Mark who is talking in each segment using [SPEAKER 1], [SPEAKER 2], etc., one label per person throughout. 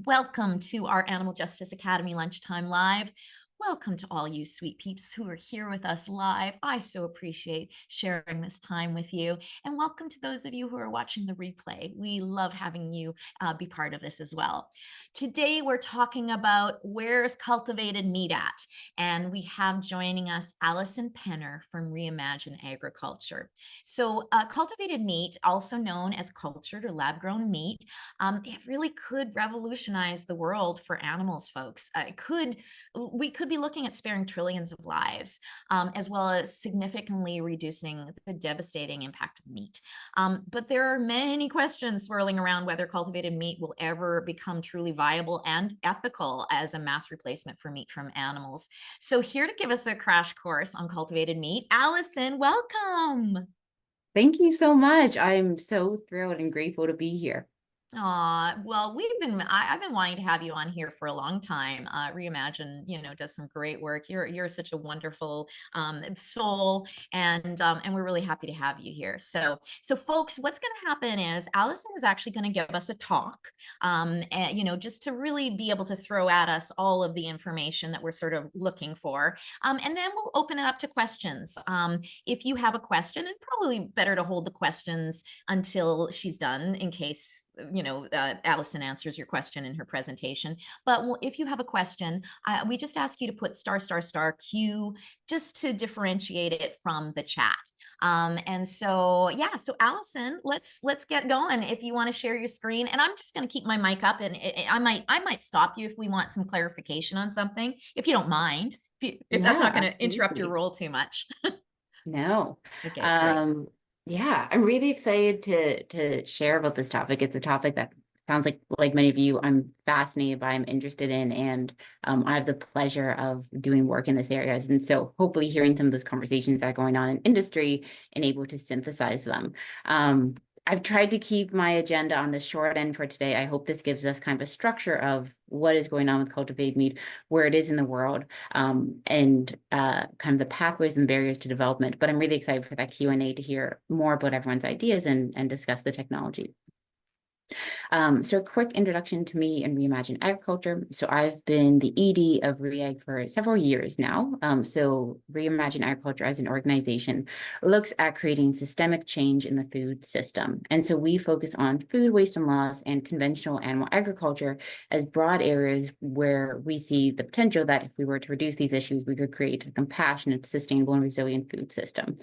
[SPEAKER 1] Welcome to our Animal Justice Academy Lunchtime Live. Welcome to all you sweet peeps who are here with us live. I so appreciate sharing this time with you. And welcome to those of you who are watching the replay. We love having you be part of this as well. Today, we're talking about where's cultivated meat at? And we have joining us Allison Penner from Reimagine Agriculture. So cultivated meat, also known as cultured or lab-grown meat, it really could revolutionize the world for animals, folks. We could be looking at sparing trillions of lives, as well as significantly reducing the devastating impact of meat. But there are many questions swirling around whether cultivated meat will ever become truly viable and ethical as a mass replacement for meat from animals. So here to give us a crash course on cultivated meat, Allison, welcome.
[SPEAKER 2] Thank you so much. I'm so thrilled and grateful to be here.
[SPEAKER 1] Well, I've been wanting to have you on here for a long time. Reimagine, does some great work. You're such a wonderful soul, and we're really happy to have you here. So folks, what's going to happen is Allison is actually going to give us a talk, and, just to really be able to throw at us all of the information that we're sort of looking for. And then we'll open it up to questions. If you have a question, and probably better to hold the questions until she's done in case Allison answers your question in her presentation. But if you have a question, we just ask you to put **Q just to differentiate it from the chat. And so, yeah, so Allison, let's get going. If you want to share your screen, and I'm just going to keep my mic up, and I might stop you if we want some clarification on something, if you don't mind, if that's not going to interrupt your role too much.
[SPEAKER 2] No.
[SPEAKER 1] Okay, great.
[SPEAKER 2] Yeah, I'm really excited to share about this topic. It's a topic that sounds like many of you I'm fascinated by, I'm interested in, and I have the pleasure of doing work in this area. And so hopefully hearing some of those conversations that are going on in industry and able to synthesize them. I've tried to keep my agenda on the short end for today. I hope this gives us kind of a structure of what is going on with cultivated meat, where it is in the world, and kind of the pathways and barriers to development. But I'm really excited for that Q&A to hear more about everyone's ideas and discuss the technology. So a quick introduction to me and Reimagine Agriculture. So I've been the ED of REAG for several years now. So Reimagine Agriculture as an organization looks at creating systemic change in the food system. And so we focus on food waste and loss and conventional animal agriculture as broad areas where we see the potential that if we were to reduce these issues, we could create a compassionate, sustainable, and resilient food system.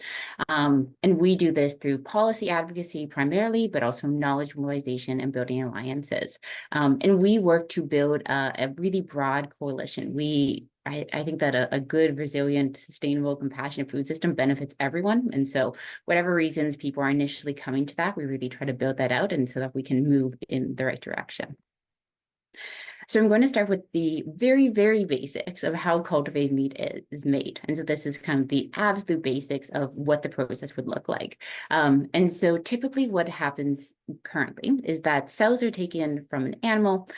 [SPEAKER 2] And we do this through policy advocacy primarily, but also knowledge mobilization and building alliances. And we work to build a really broad coalition. I think that a good, resilient, sustainable, compassionate food system benefits everyone. And so whatever reasons people are initially coming to that, we really try to build that out and so that we can move in the right direction. So I'm going to start with the very, very basics of how cultivated meat is made. And so this is kind of the absolute basics of what the process would look like. And so typically what happens currently is that cells are taken from an animal,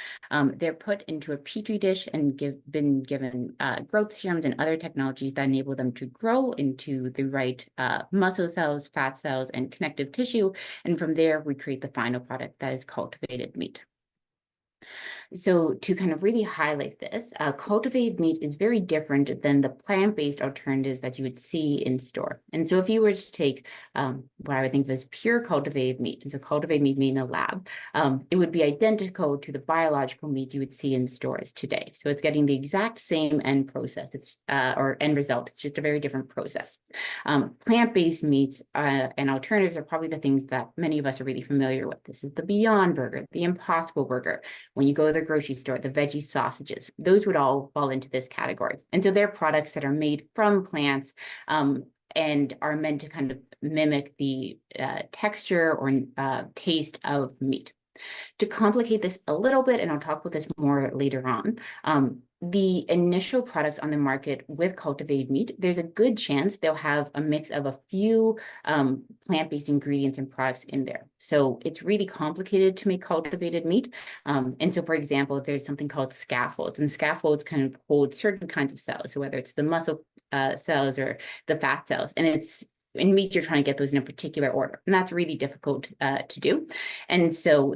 [SPEAKER 2] they're put into a petri dish and been given growth serums and other technologies that enable them to grow into the right muscle cells, fat cells, and connective tissue. And from there, we create the final product that is cultivated meat. So to kind of really highlight this, cultivated meat is very different than the plant-based alternatives that you would see in store. And so if you were to take what I would think of as pure cultivated meat, and so cultivated meat made in a lab, it would be identical to the biological meat you would see in stores today. So it's getting the exact same end process, or end result. It's just a very different process. Plant-based meats and alternatives are probably the things that many of us are really familiar with. This is the Beyond Burger, the Impossible Burger. When you go to the grocery store, the veggie sausages, those would all fall into this category. And so they're products that are made from plants and are meant to kind of mimic the texture or taste of meat. To complicate this a little bit, and I'll talk about this more later on, the initial products on the market with cultivated meat, there's a good chance they'll have a mix of a few plant-based ingredients and products in there. So it's really complicated to make cultivated meat. And so, for example, there's something called scaffolds, and scaffolds kind of hold certain kinds of cells. So whether it's the muscle cells or the fat cells, and in meat, you're trying to get those in a particular order, and that's really difficult to do. And so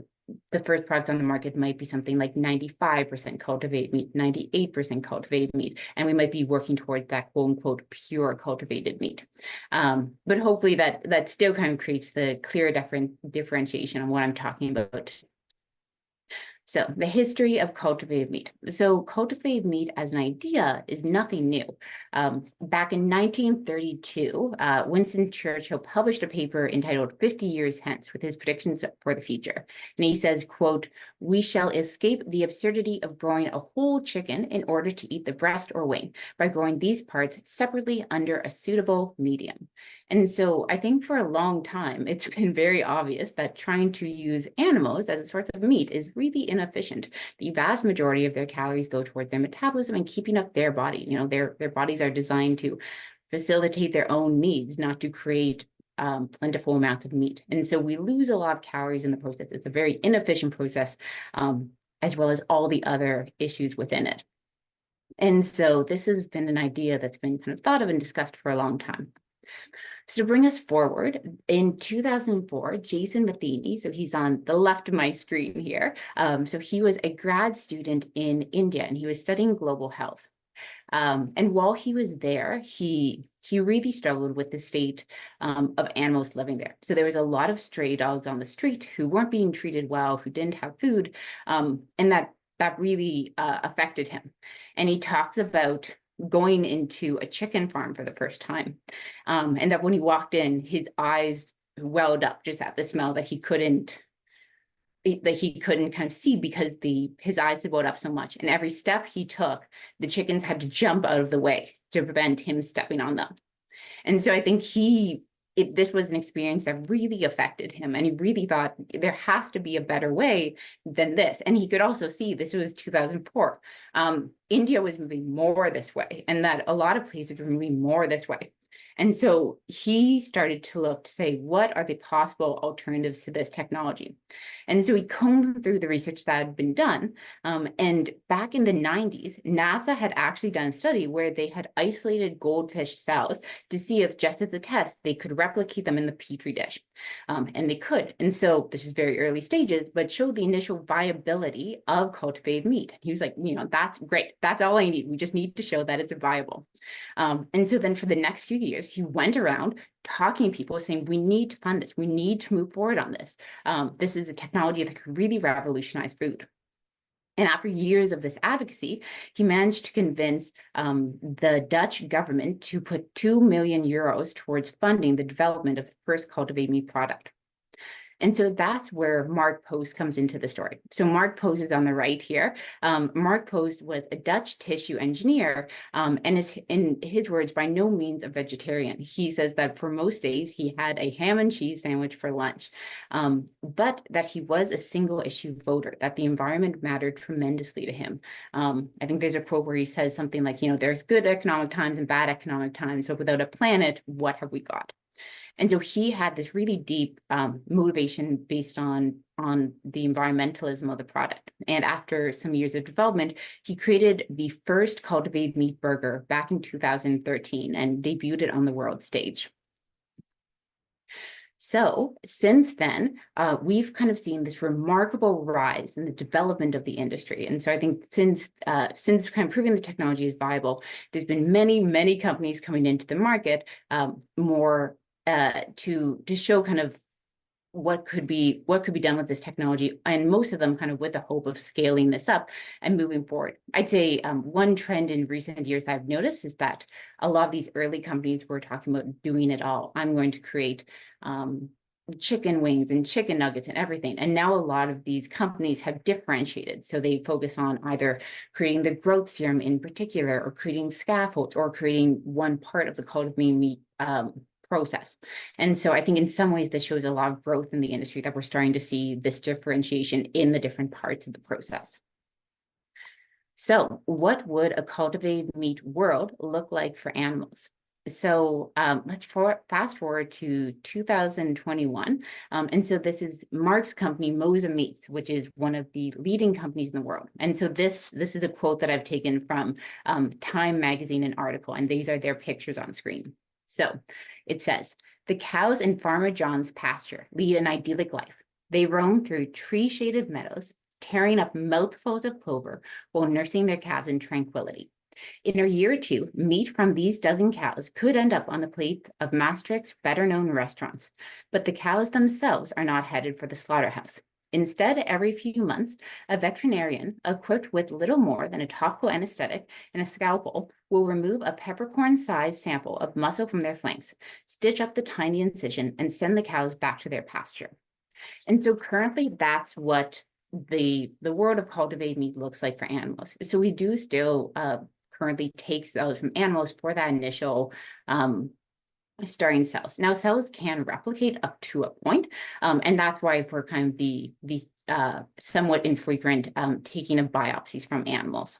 [SPEAKER 2] the first products on the market might be something like 95% cultivated meat, 98% cultivated meat, and we might be working towards that quote unquote pure cultivated meat. But hopefully that still kind of creates the clear differentiation on what I'm talking about. So the history of cultivated meat. So cultivated meat as an idea is nothing new. Back in 1932, Winston Churchill published a paper entitled 50 Years Hence with his predictions for the future. And he says, quote, "We shall escape the absurdity of growing a whole chicken in order to eat the breast or wing by growing these parts separately under a suitable medium." And so I think for a long time, it's been very obvious that trying to use animals as a source of meat is really inefficient. The vast majority of their calories go towards their metabolism and keeping up their body. You know, their bodies are designed to facilitate their own needs, not to create plentiful amounts of meat. And so we lose a lot of calories in the process. It's a very inefficient process, as well as all the other issues within it. And so this has been an idea that's been kind of thought of and discussed for a long time. So to bring us forward, in 2004, Jason Matheny, so he's on the left of my screen here. So he was a grad student in India and he was studying global health. And while he was there, he really struggled with the state of animals living there. So there was a lot of stray dogs on the street who weren't being treated well, who didn't have food, and that really affected him. And he talks about going into a chicken farm for the first time, and that when he walked in, his eyes welled up just at the smell that he couldn't kind of see because his eyes had welled up so much. And every step he took, the chickens had to jump out of the way to prevent him stepping on them. And so I think this was an experience that really affected him. And he really thought there has to be a better way than this. And he could also see this was 2004. India was moving more this way, and that a lot of places were moving more this way. And so he started to look to say, what are the possible alternatives to this technology? And so he combed through the research that had been done. And back in the 90s, NASA had actually done a study where they had isolated goldfish cells to see if, just as a test, they could replicate them in the petri dish. And they could. And so this is very early stages, but showed the initial viability of cultivated meat. He was like, that's great. That's all I need. We just need to show that it's viable. And so then for the next few years, he went around talking to people saying, we need to fund this. We need to move forward on this. This is a technology that could really revolutionize food. And after years of this advocacy, he managed to convince the Dutch government to put 2 million euros towards funding the development of the first cultivated meat product. And so that's where Mark Post comes into the story. So Mark Post is on the right here. Mark Post was a Dutch tissue engineer, and is, in his words, by no means a vegetarian. He says that for most days he had a ham and cheese sandwich for lunch, but that he was a single issue voter, that the environment mattered tremendously to him. I think there's a quote where he says something like, there's good economic times and bad economic times, but without a planet, what have we got? And so he had this really deep motivation based on the environmentalism of the product. And after some years of development, he created the first cultivated meat burger back in 2013 and debuted it on the world stage. So since then, we've kind of seen this remarkable rise in the development of the industry. And so I think since kind of proving the technology is viable, there's been many, many companies coming into the market to show kind of what could be done with this technology, and most of them kind of with the hope of scaling this up and moving forward. I'd say one trend in recent years that I've noticed is that a lot of these early companies were talking about doing it all. I'm going to create chicken wings and chicken nuggets and everything. And now a lot of these companies have differentiated. So they focus on either creating the growth serum in particular, or creating scaffolds, or creating one part of the cultivated meat process. And so I think in some ways this shows a lot of growth in the industry, that we're starting to see this differentiation in the different parts of the process. So what would a cultivated meat world look like for animals? So let's fast forward to 2021. And so this is Mark's company, Mosa Meats, which is one of the leading companies in the world. And so this is a quote that I've taken from Time magazine, an article, and these are their pictures on screen. So it says, "The cows in Farmer John's pasture lead an idyllic life. They roam through tree-shaded meadows, tearing up mouthfuls of clover while nursing their calves in tranquility. In a year or two, meat from these dozen cows could end up on the plate of Maastricht's better-known restaurants, but the cows themselves are not headed for the slaughterhouse. Instead, every few months, a veterinarian, equipped with little more than a topical anesthetic and a scalpel, will remove a peppercorn-sized sample of muscle from their flanks, stitch up the tiny incision, and send the cows back to their pasture. And so currently, that's what the world of cultivated meat looks like for animals. So we do still currently take cells from animals for that initial starting cells. Now, cells can replicate up to a point, and that's why for kind of these somewhat infrequent taking of biopsies from animals.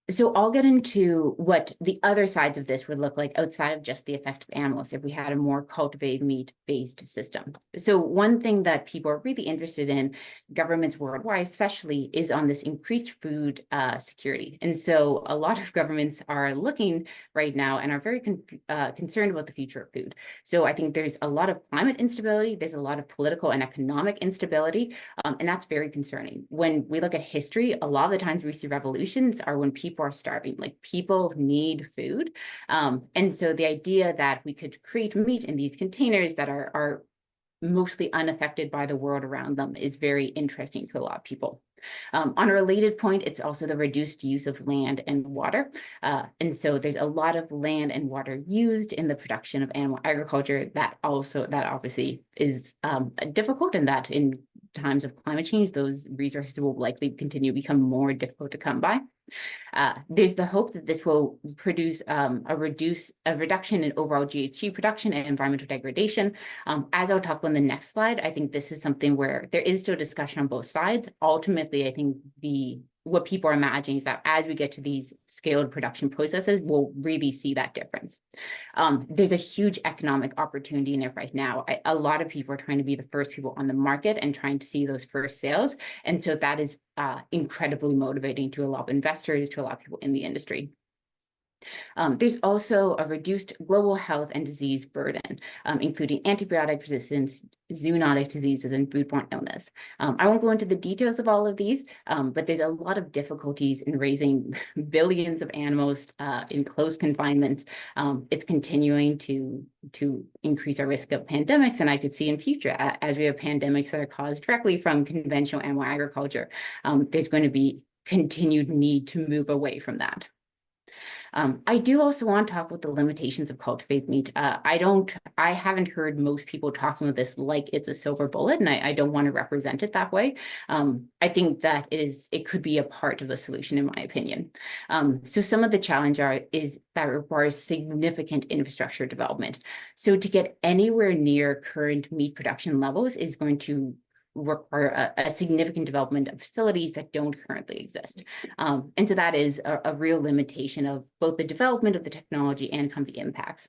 [SPEAKER 2] So I'll get into what the other sides of this would look like outside of just the effect of animals if we had a more cultivated meat-based system. So one thing that people are really interested in, governments worldwide especially, is on this increased food security. And so a lot of governments are looking right now and are very concerned about the future of food. So I think there's a lot of climate instability, there's a lot of political and economic instability, and that's very concerning. When we look at history, a lot of the times we see revolutions are when people are starving, like people need food. And so the idea that we could create meat in these containers that are mostly unaffected by the world around them is very interesting to a lot of people. On a related point, it's also the reduced use of land and water. And so there's a lot of land and water used in the production of animal agriculture that obviously is difficult, and that in times of climate change, those resources will likely continue to become more difficult to come by. There's the hope that this will produce a reduction in overall GHG production and environmental degradation. As I'll talk about in the next slide, I think this is something where there is still discussion on both sides. Ultimately, I think what people are imagining is that as we get to these scaled production processes, we'll really see that difference. There's a huge economic opportunity in it right now. A lot of people are trying to be the first people on the market and trying to see those first sales. And so that is incredibly motivating to a lot of investors, to a lot of people in the industry. There's also a reduced global health and disease burden, including antibiotic resistance, zoonotic diseases, and foodborne illness. I won't go into the details of all of these, but there's a lot of difficulties in raising billions of animals in close confinements. It's continuing to increase our risk of pandemics, and I could see in future, as we have pandemics that are caused directly from conventional animal agriculture, there's going to be continued need to move away from that. I do also want to talk about the limitations of cultivated meat. I haven't heard most people talking about this like it's a silver bullet, and I don't want to represent it that way. I think that it could be a part of the solution, in my opinion. So some of the challenge is that requires significant infrastructure development. So to get anywhere near current meat production levels is going to require a significant development of facilities that don't currently exist. And so that is a real limitation of both the development of the technology and kind of the impacts.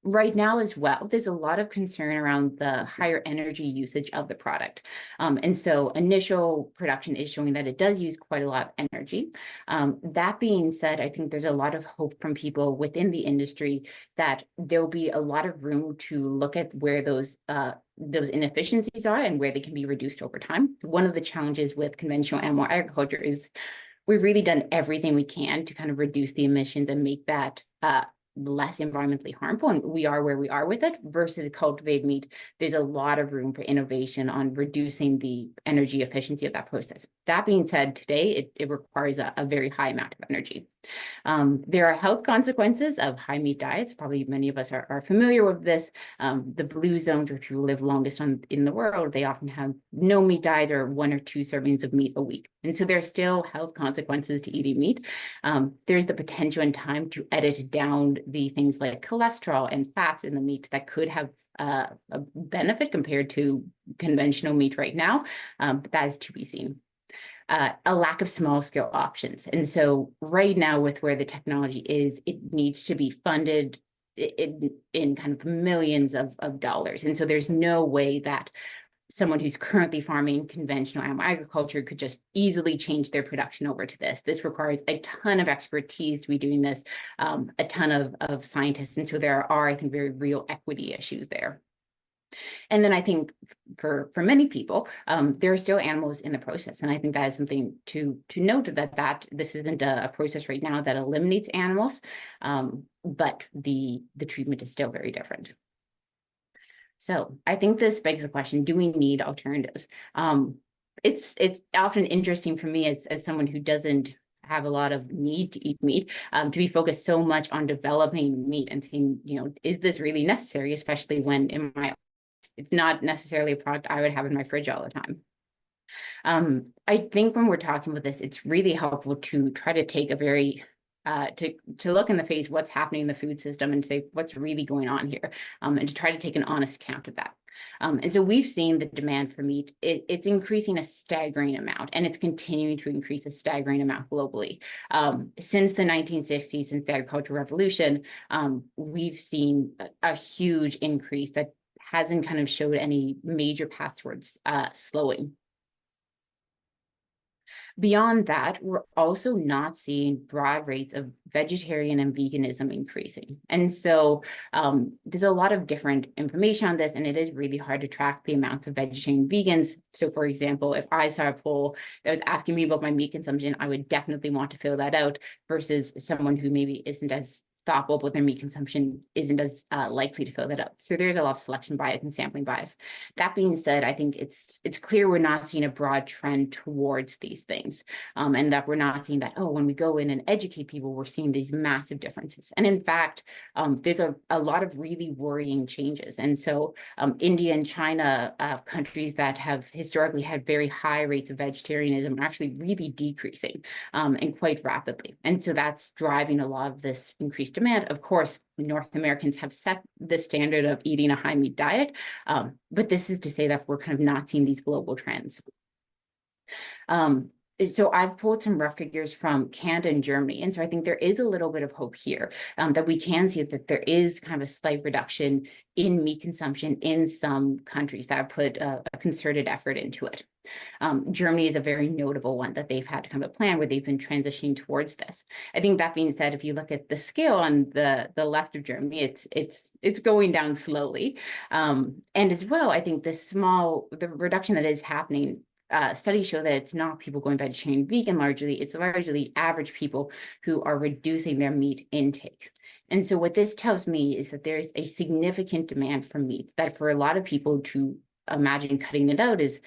[SPEAKER 2] Right now as well, there's a lot of concern around the higher energy usage of the product. And so initial production is showing that it does use quite a lot of energy. That being said, I think there's a lot of hope from people within the industry that there'll be a lot of room to look at where those inefficiencies are and where they can be reduced over time. One of the challenges with conventional animal agriculture is we've really done everything we can to kind of reduce the emissions and make that less environmentally harmful, and we are where we are with it. Versus cultivated meat, there's a lot of room for innovation on reducing the energy efficiency of that process. That being said, today it requires a very high amount of energy. There are health consequences of high meat diets. Probably many of us are familiar with this. The blue zones, where people live longest in the world, they often have no meat diets or 1 or 2 servings of meat a week. And so there's still health consequences to eating meat. There's the potential in time to edit down the things like cholesterol and fats in the meat that could have a benefit compared to conventional meat right now, but that is to be seen. A lack of small scale options. And so right now, with where the technology is, it needs to be funded in kind of millions of dollars. And so there's no way that someone who's currently farming conventional animal agriculture could just easily change their production over to this. This requires a ton of expertise to be doing this, a ton of scientists. And so there are, I think, very real equity issues there. And then I think for many people, there are still animals in the process. And I think that is something to note, that this isn't a process right now that eliminates animals, but the treatment is still very different. So I think this begs the question, do we need alternatives? It's often interesting for me as someone who doesn't have a lot of need to eat meat, to be focused so much on developing meat and saying, is this really necessary, especially when it's not necessarily a product I would have in my fridge all the time. I think when we're talking about this, it's really helpful to try to take a very to look in the face what's happening in the food system and say what's really going on here, and to try to take an honest account of that. And so we've seen the demand for meat, it's increasing a staggering amount, and it's continuing to increase a staggering amount globally. Since the 1960s, since the agricultural revolution, we've seen a huge increase that hasn't kind of showed any major path towards slowing. Beyond that, we're also not seeing broad rates of vegetarian and veganism increasing. And so there's a lot of different information on this, and it is really hard to track the amounts of vegetarian vegans. So for example, if I saw a poll that was asking me about my meat consumption, I would definitely want to fill that out versus someone who maybe isn't as thoughtful with their meat consumption, isn't as likely to fill that out. So there's a lot of selection bias and sampling bias. That being said, I think it's clear we're not seeing a broad trend towards these things, and that we're not seeing that, oh, when we go in and educate people, we're seeing these massive differences. And in fact, there's a lot of really worrying changes. And so India and China, countries that have historically had very high rates of vegetarianism, are actually really decreasing, and quite rapidly. And so that's driving a lot of this increased demand. Of course, North Americans have set the standard of eating a high meat diet, but this is to say that we're kind of not seeing these global trends. So I've pulled some rough figures from Canada and Germany. And so I think there is a little bit of hope here, that we can see that there is kind of a slight reduction in meat consumption in some countries that have put a concerted effort into it. Germany is a very notable one that they've had kind of a plan where they've been transitioning towards this. I think that being said, if you look at the scale on the left of Germany, it's going down slowly. And as well, I think the reduction that is happening, studies show that it's not people going vegetarian, vegan largely, it's largely average people who are reducing their meat intake. And so what this tells me is that there's a significant demand for meat, that for a lot of people to imagine cutting it out is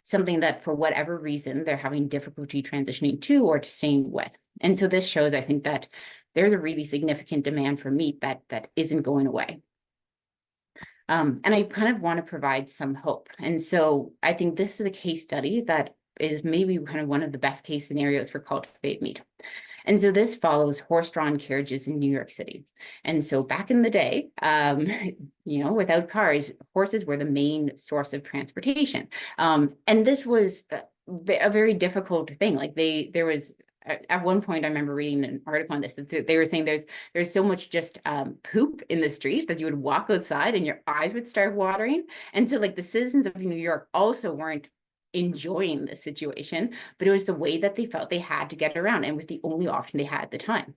[SPEAKER 2] something that for whatever reason they're having difficulty transitioning to or to staying with. And so this shows, I think, that there's a really significant demand for meat that isn't going away. And I kind of want to provide some hope. And so I think this is a case study that is maybe kind of one of the best case scenarios for cultivated meat. And so this follows horse-drawn carriages in New York City. And so back in the day, without cars, horses were the main source of transportation. And this was a very difficult thing. Like there was, at one point, I remember reading an article on this, that they were saying there's so much just poop in the street that you would walk outside and your eyes would start watering. And so like the citizens of New York also weren't enjoying the situation, but it was the way that they felt they had to get around, and it was the only option they had at the time.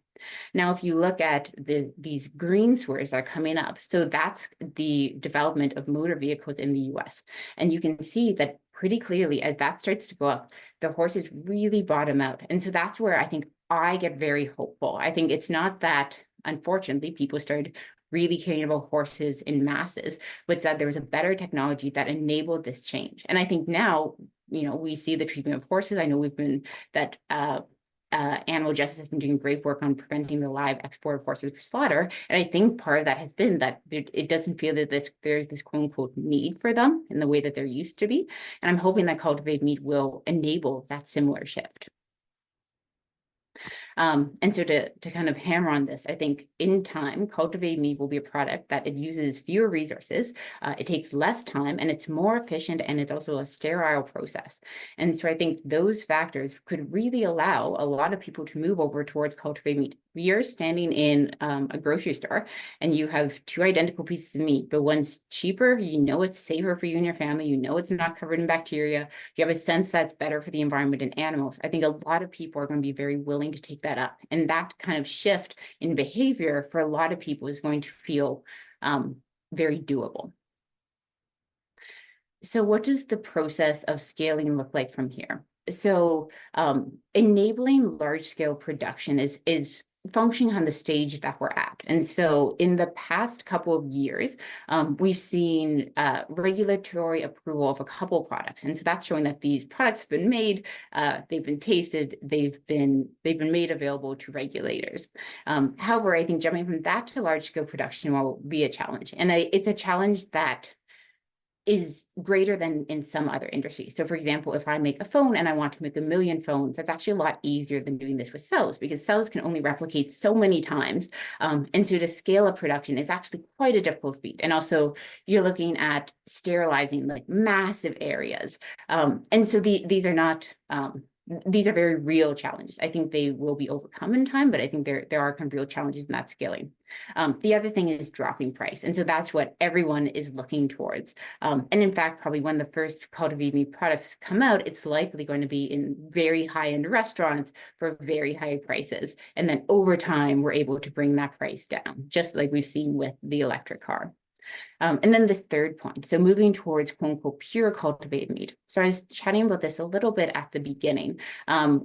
[SPEAKER 2] Now, if you look at these green squares that are coming up, so that's the development of motor vehicles in the US. And you can see that pretty clearly as that starts to go up, the horses really bottom out. And so that's where I think I get very hopeful. I think it's not that, unfortunately, people started really caring about horses in masses, but that there was a better technology that enabled this change. And I think now, we see the treatment of horses. I know we've been that animal justice has been doing great work on preventing the live export of horses for slaughter. And I think part of that has been that it doesn't feel that there's this quote unquote need for them in the way that there used to be. And I'm hoping that cultivated meat will enable that similar shift. And so to kind of hammer on this, I think in time, cultivated meat will be a product that it uses fewer resources, it takes less time, and it's more efficient, and it's also a sterile process. And so I think those factors could really allow a lot of people to move over towards cultivated meat. You're standing in a grocery store and you have two identical pieces of meat, but one's cheaper, it's safer for you and your family, it's not covered in bacteria, you have a sense that's better for the environment and animals. I think a lot of people are going to be very willing to take that up. And that kind of shift in behavior for a lot of people is going to feel very doable. So what does the process of scaling look like from here? So enabling large scale production is functioning on the stage that we're at. And so in the past couple of years, we've seen regulatory approval of a couple of products. And so that's showing that these products have been made, they've been tasted, they've been made available to regulators. However, I think jumping from that to large scale production will be a challenge. And it's a challenge that is greater than in some other industries. So for example, if I make a phone and I want to make 1 million phones, that's actually a lot easier than doing this with cells, because cells can only replicate so many times. And so to scale up production is actually quite a difficult feat. And also you're looking at sterilizing like massive areas. And so these are not, these are very real challenges. I think they will be overcome in time, but I think there are kind of real challenges in that scaling. The other thing is dropping price. And so that's what everyone is looking towards. And in fact, probably when the first cultivated meat products come out, it's likely going to be in very high-end restaurants for very high prices. And then over time, we're able to bring that price down, just like we've seen with the electric car. And then this third point, so moving towards quote unquote pure cultivated meat. So I was chatting about this a little bit at the beginning,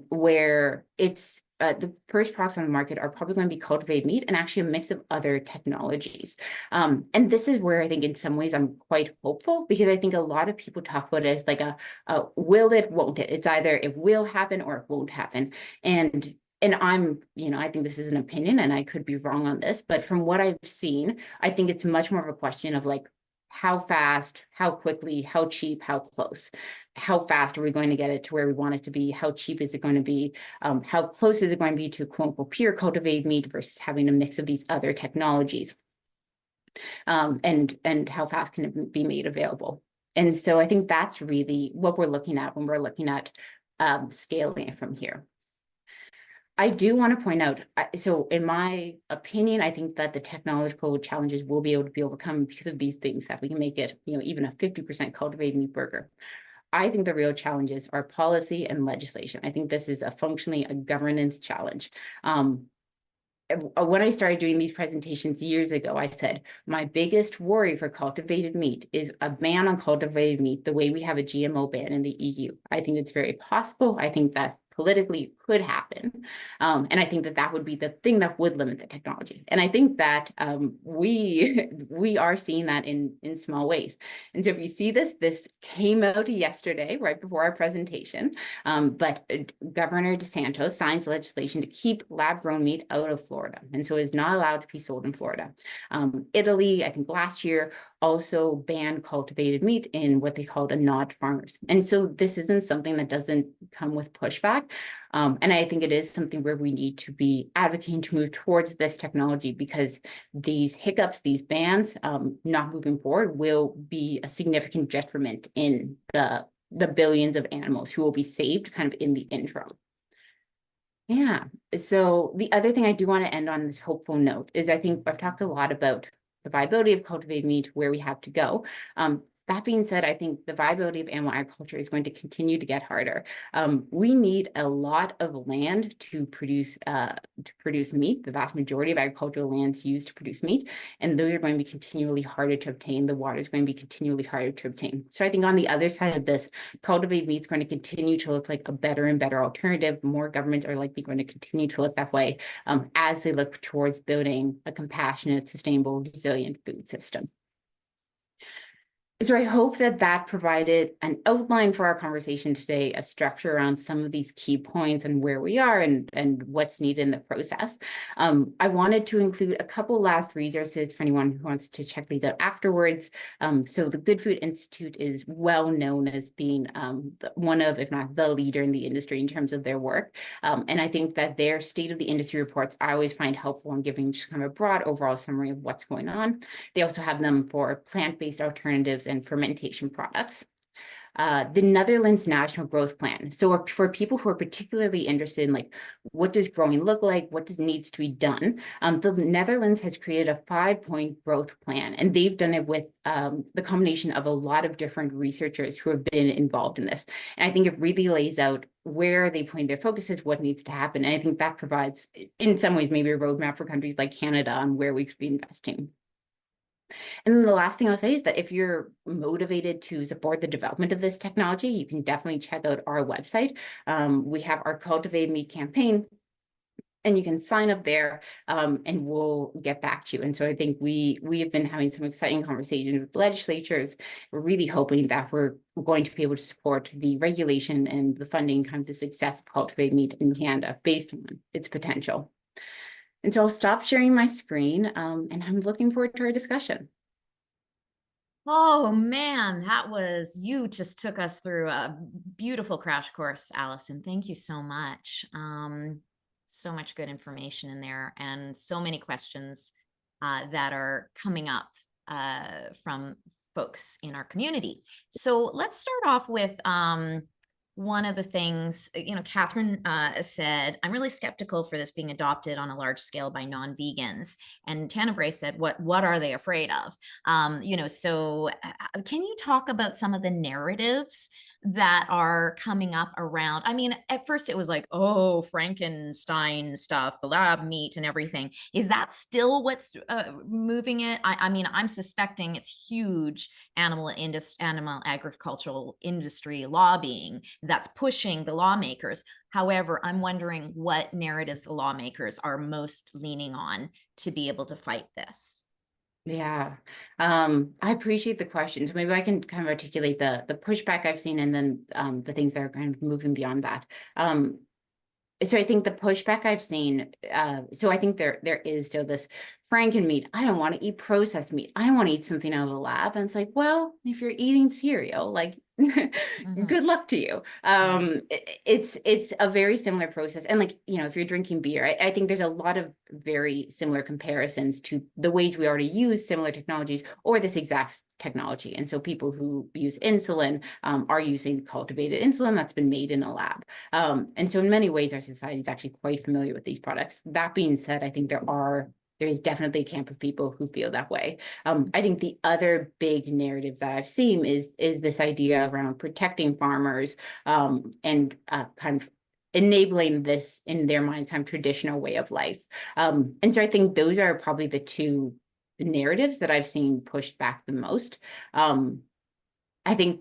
[SPEAKER 2] where it's the first products on the market are probably going to be cultivated meat and actually a mix of other technologies. And this is where I think in some ways I'm quite hopeful, because I think a lot of people talk about it as like a will it, won't it? It's either it will happen or it won't happen. And I'm, I think this is an opinion and I could be wrong on this, but from what I've seen, I think it's much more of a question of like, how fast, how quickly, how cheap, how close, how fast are we going to get it to where we want it to be? How cheap is it going to be? How close is it going to be to quote unquote pure cultivated meat versus having a mix of these other technologies? And how fast can it be made available? And so I think that's really what we're looking at when we're looking at scaling it from here. I do want to point out, so in my opinion, I think that the technological challenges will be able to be overcome because of these things, that we can make it, even a 50% cultivated meat burger. I think the real challenges are policy and legislation. I think this is functionally a governance challenge. When I started doing these presentations years ago, I said, my biggest worry for cultivated meat is a ban on cultivated meat the way we have a GMO ban in the EU. I think it's very possible. I think that politically could happen. And I think that that would be the thing that would limit the technology. And I think that we are seeing that in small ways. And so if you see this came out yesterday, right before our presentation, but Governor DeSantis signs legislation to keep lab-grown meat out of Florida. And so is not allowed to be sold in Florida. Italy, I think last year, also banned cultivated meat in what they called a nod farmers. And so this isn't something that doesn't come with pushback. And I think it is something where we need to be advocating to move towards this technology, because these hiccups, these bans, not moving forward will be a significant detriment in the billions of animals who will be saved kind of in the interim. Yeah. So the other thing I do want to end on this hopeful note is, I think I've talked a lot about the viability of cultivated meat, where we have to go. That being said, I think the viability of animal agriculture is going to continue to get harder. We need a lot of land to produce meat. The vast majority of agricultural land is used to produce meat, and those are going to be continually harder to obtain. The water is going to be continually harder to obtain. So I think on the other side of this, cultivated meat is going to continue to look like a better and better alternative. More governments are likely going to continue to look that way as they look towards building a compassionate, sustainable, resilient food system. So I hope that that provided an outline for our conversation today, a structure around some of these key points and where we are and what's needed in the process. I wanted to include a couple last resources for anyone who wants to check these out afterwards. So the Good Food Institute is well known as being one of, if not the leader in the industry in terms of their work. And I think that their state of the industry reports I always find helpful in giving just kind of a broad overall summary of what's going on. They also have them for plant-based alternatives and fermentation products. The Netherlands National Growth Plan. So for people who are particularly interested in like, what does growing look like? What needs to be done? The Netherlands has created a 5-point growth plan, and they've done it with the combination of a lot of different researchers who have been involved in this. And I think it really lays out where they point their focuses, what needs to happen. And I think that provides, in some ways, maybe a roadmap for countries like Canada on where we should be investing. And then the last thing I'll say is that if you're motivated to support the development of this technology, you can definitely check out our website. We have our Cultivated Meat campaign, and you can sign up there, and we'll get back to you. And so I think we have been having some exciting conversations with legislatures. We're really hoping that we're going to be able to support the regulation and the funding, kind of the success of cultivated meat in Canada based on its potential. And so I'll stop sharing my screen, and I'm looking forward to our discussion.
[SPEAKER 1] Oh man, you just took us through a beautiful crash course, Allison. Thank you so much. So much good information in there and so many questions that are coming up from folks in our community. So let's start off with one of the things, Catherine said, I'm really skeptical for this being adopted on a large scale by non-vegans. And Tenebrae said, what are they afraid of? So can you talk about some of the narratives that are coming up around? I mean, at first it was like, oh, Frankenstein stuff, the lab meat and everything. Is that still what's moving it? I mean, I'm suspecting it's huge animal agricultural industry lobbying that's pushing the lawmakers. However, I'm wondering what narratives the lawmakers are most leaning on to be able to fight this.
[SPEAKER 2] Yeah, I appreciate the questions. Maybe I can kind of articulate the pushback I've seen, and then the things that are kind of moving beyond that. So I think the pushback I've seen, so I think there is still this Franken meat. I don't want to eat processed meat. I want to eat something out of the lab. And it's like, well, if you're eating cereal, like good luck to you. It's a very similar process. And like, if you're drinking beer, I think there's a lot of very similar comparisons to the ways we already use similar technologies or this exact technology. And so people who use insulin are using cultivated insulin that's been made in a lab. And so in many ways, our society is actually quite familiar with these products. That being said, I think there is definitely a camp of people who feel that way. I think the other big narrative that I've seen is this idea around protecting farmers, and kind of enabling this in their mind kind of traditional way of life. And so I think those are probably the two narratives that I've seen pushed back the most. I think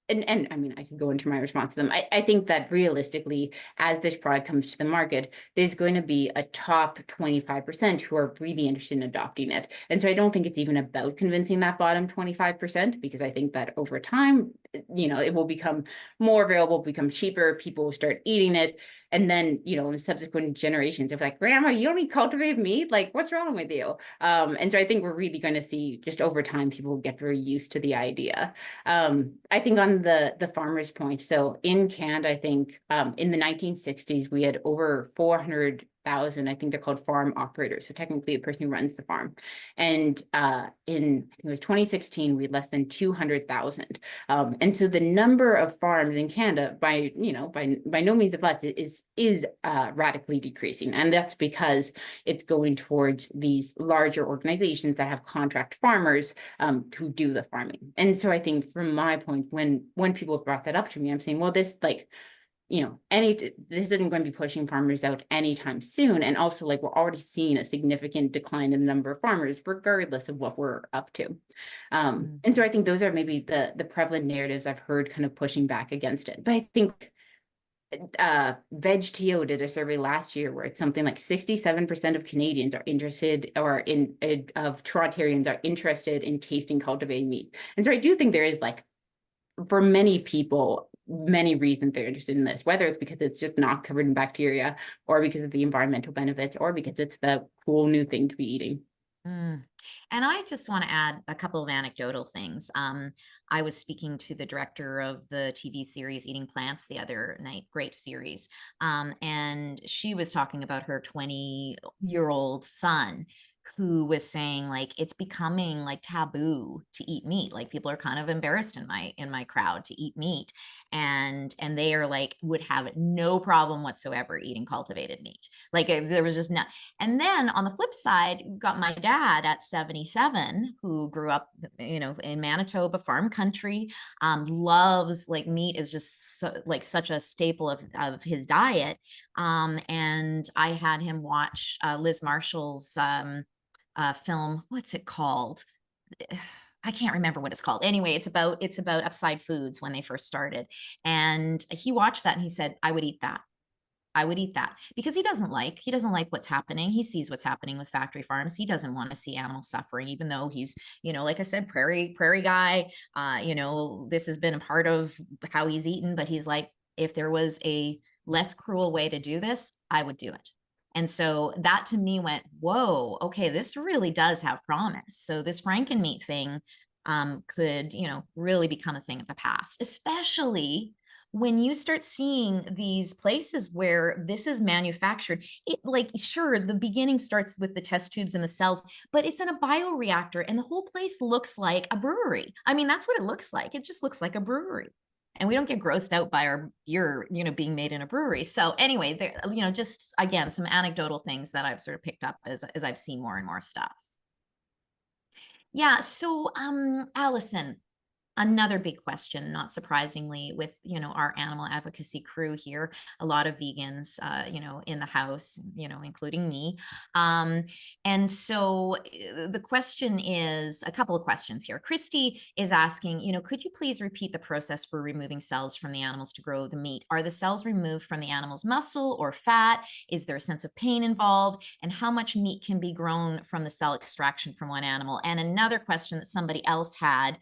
[SPEAKER 2] and I mean, I could go into my response to them. I think that realistically, as this product comes to the market, there's going to be a top 25% who are really interested in adopting it. And so I don't think it's even about convincing that bottom 25%, because I think that over time, it will become more available, become cheaper, people will start eating it. And then, in subsequent generations, they're like, Grandma, you don't eat cultivated meat? Like, what's wrong with you? And so I think we're really going to see just over time, people get very used to the idea. I think on the farmer's point, so in Canada, I think in the 1960s, we had over 400,000, I think they're called farm operators. So technically a person who runs the farm. And I think it was 2016, we had less than 200,000. And so the number of farms in Canada by no means of us is radically decreasing. And that's because it's going towards these larger organizations that have contract farmers who do the farming. And so I think from my point, when people have brought that up to me, I'm saying, well, this this isn't going to be pushing farmers out anytime soon. And also, like, we're already seeing a significant decline in the number of farmers, regardless of what we're up to. And so I think those are maybe the prevalent narratives I've heard kind of pushing back against it. But I think VegTO did a survey last year where it's something like 67% of Canadians are interested, or of Torontarians are interested in tasting cultivated meat. And so I do think there is, like, for many people, many reasons they're interested in this, whether it's because it's just not covered in bacteria, or because of the environmental benefits, or because it's the cool new thing to be eating.
[SPEAKER 1] And I just want to add a couple of anecdotal things. I was speaking to the director of the TV series Eating Plants the other night, great series. And she was talking about her 20-year-old son who was saying, like, it's becoming like taboo to eat meat. Like, people are kind of embarrassed in my crowd to eat meat. And they are like, would have no problem whatsoever eating cultivated meat. Like, there was just not. And then on the flip side, you've got my dad at 77 who grew up, in Manitoba, farm country, loves, like, meat is just such a staple of his diet. And I had him watch Liz Marshall's film. What's it called? I can't remember what it's called. Anyway, it's about upside foods when they first started. And he watched that and he said, I would eat that. I would eat that because he doesn't like what's happening. He sees what's happening with factory farms. He doesn't want to see animals suffering, even though he's, like I said, prairie guy. This has been a part of how he's eaten, but he's like, if there was a less cruel way to do this, I would do it. And so that to me went, whoa, okay, this really does have promise. So this Frankenmeat thing could, really become a thing of the past, especially when you start seeing these places where this is manufactured. It, like, sure, the beginning starts with the test tubes and the cells, but it's in a bioreactor and the whole place looks like a brewery. I mean, that's what it looks like. It just looks like a brewery. And we don't get grossed out by our beer, being made in a brewery. So anyway, there, just again, some anecdotal things that I've sort of picked up as I've seen more and more stuff. Yeah. So, Allison, another big question, not surprisingly, with our animal advocacy crew here, a lot of vegans, in the house, including me. And so the question is a couple of questions here. Christy is asking, could you please repeat the process for removing cells from the animals to grow the meat? Are the cells removed from the animal's muscle or fat? Is there a sense of pain involved? And how much meat can be grown from the cell extraction from one animal? And another question that somebody else had,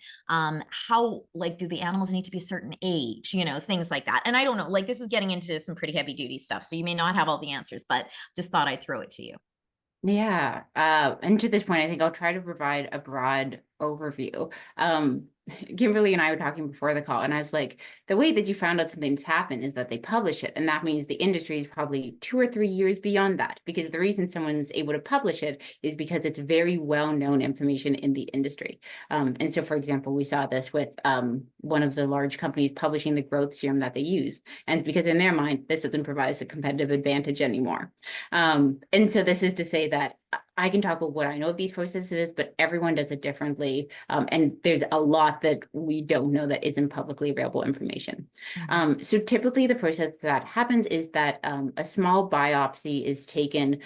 [SPEAKER 1] how, like, do the animals need to be a certain age, things like that. And I don't know, like, this is getting into some pretty heavy duty stuff, so you may not have all the answers, but just thought I'd throw it to you.
[SPEAKER 2] Yeah. And to this point, I think I'll try to provide a broad overview. Kimberly and I were talking before the call, and I was like, the way that you found out something's happened is that they publish it. And that means the industry is probably 2 or 3 years beyond that, because the reason someone's able to publish it is because it's very well-known information in the industry. And so, for example, we saw this with one of the large companies publishing the growth serum that they use. And because in their mind, this doesn't provide us a competitive advantage anymore. And so this is to say that I can talk about what I know of these processes, but everyone does it differently. And there's a lot that we don't know that isn't publicly available information. So typically the process that happens is that a small biopsy is taken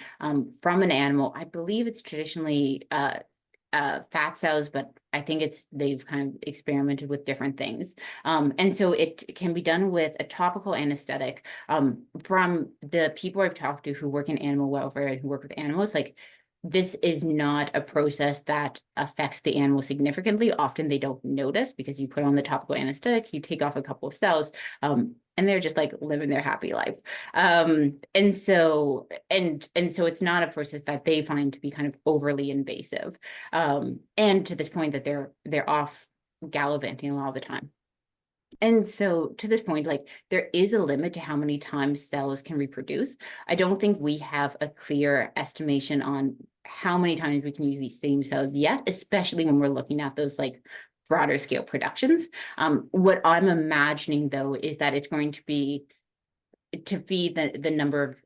[SPEAKER 2] from an animal. I believe it's traditionally fat cells, but I think they've kind of experimented with different things. And so it can be done with a topical anesthetic. From the people I've talked to who work in animal welfare and who work with animals, like, this is not a process that affects the animal significantly. Often they don't notice because you put on the topical anesthetic, you take off a couple of cells, and they're just like living their happy life. And so it's not a process that they find to be kind of overly invasive. And to this point that they're off gallivanting all the time. And so to this point, like, there is a limit to how many times cells can reproduce. I don't think we have a clear estimation on how many times we can use these same cells yet, especially when we're looking at those like broader scale productions. What I'm imagining though is that it's going to be to feed the number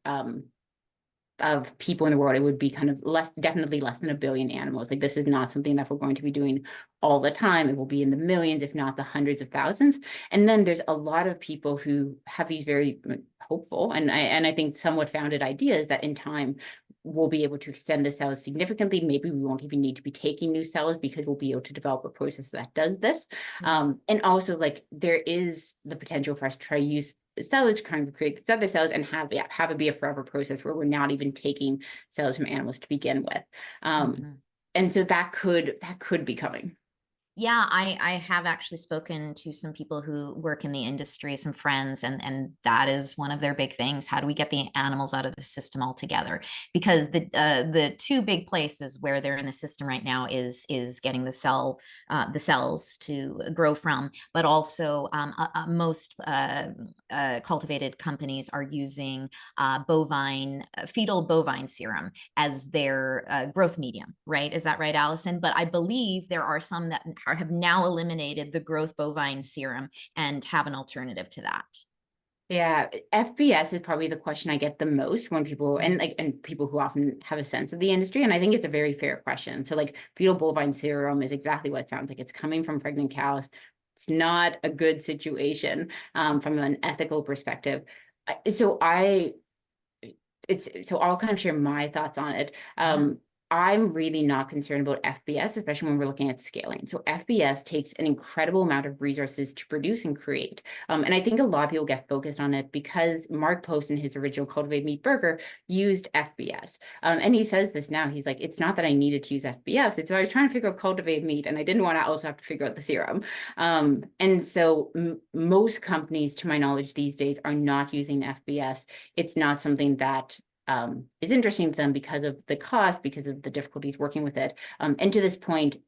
[SPEAKER 2] of people in the world, it would be kind of definitely less than 1 billion animals. Like, this is not something that we're going to be doing all the time. It will be in the millions, if not the hundreds of thousands. And then there's a lot of people who have these very hopeful and I think somewhat founded ideas that in time we'll be able to extend the cells significantly. Maybe we won't even need to be taking new cells because we'll be able to develop a process that does this. And also, like, there is the potential for us to try to use cells to kind of create these other cells and have it be a forever process where we're not even taking cells from animals to begin with. And so that could be coming.
[SPEAKER 1] Yeah, I have actually spoken to some people who work in the industry, some friends, and that is one of their big things. How do we get the animals out of the system altogether? Because the two big places where they're in the system right now is getting the cells to grow from, but also most cultivated companies are using fetal bovine serum as their growth medium, right? Is that right, Allison? But I believe there are some that have now eliminated the growth bovine serum and have an alternative to that.
[SPEAKER 2] Yeah, FBS is probably the question I get the most when people and people who often have a sense of the industry. And I think it's a very fair question. So, like, fetal bovine serum is exactly what it sounds like. It's coming from pregnant cows. It's not a good situation from an ethical perspective. So I'll kind of share my thoughts on it. I'm really not concerned about FBS, especially when we're looking at scaling. So FBS takes an incredible amount of resources to produce and create. And I think a lot of people get focused on it because Mark Post in his original Cultivated Meat Burger used FBS. And he says this now, he's like, it's not that I needed to use FBS, it's that I was trying to figure out cultivated meat and I didn't want to also have to figure out the serum. And so most companies, to my knowledge these days, are not using FBS. It's not something that is interesting to them because of the cost, because of the difficulties working with it. And to this point,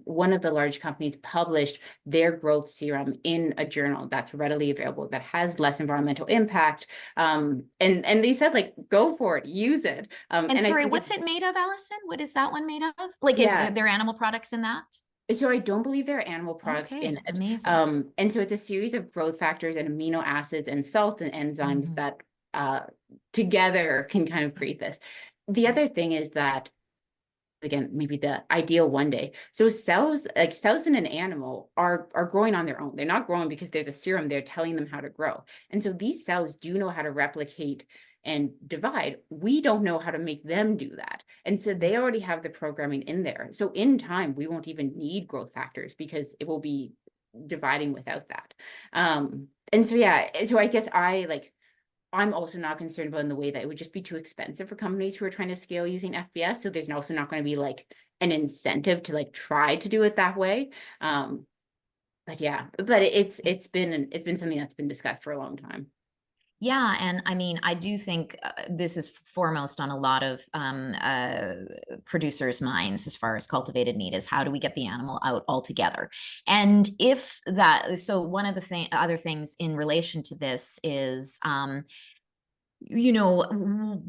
[SPEAKER 2] one of the large companies published their growth serum in a journal that's readily available, that has less environmental impact. And they said, like, go for it, use it.
[SPEAKER 1] And
[SPEAKER 2] I
[SPEAKER 1] sorry,
[SPEAKER 2] think
[SPEAKER 1] what's it made of, Allison? What is that one made of? Like, is
[SPEAKER 2] yeah.
[SPEAKER 1] there animal products in that?
[SPEAKER 2] So I don't believe there are animal products in
[SPEAKER 1] Okay,
[SPEAKER 2] it.
[SPEAKER 1] amazing.
[SPEAKER 2] And so it's a series of growth factors and amino acids and salts and enzymes
[SPEAKER 1] Mhm.
[SPEAKER 2] that together can kind of create this. The other thing is that, again, maybe the ideal one day. So cells, like cells in an animal, are growing on their own. They're not growing because there's a serum there telling them how to grow. And so these cells do know how to replicate and divide. We don't know how to make them do that. And so they already have the programming in there. So in time, we won't even need growth factors because it will be dividing without that. And so yeah, so I guess I'm also not concerned about in the way that it would just be too expensive for companies who are trying to scale using FBS. So there's also not going to be like an incentive to like try to do it that way. But yeah, but it's been something that's been discussed for a long time.
[SPEAKER 1] Yeah, and I mean, I do think this is foremost on a lot of producers' minds as far as cultivated meat is how do we get the animal out altogether? And if that, so one of the other things in relation to this is, you know,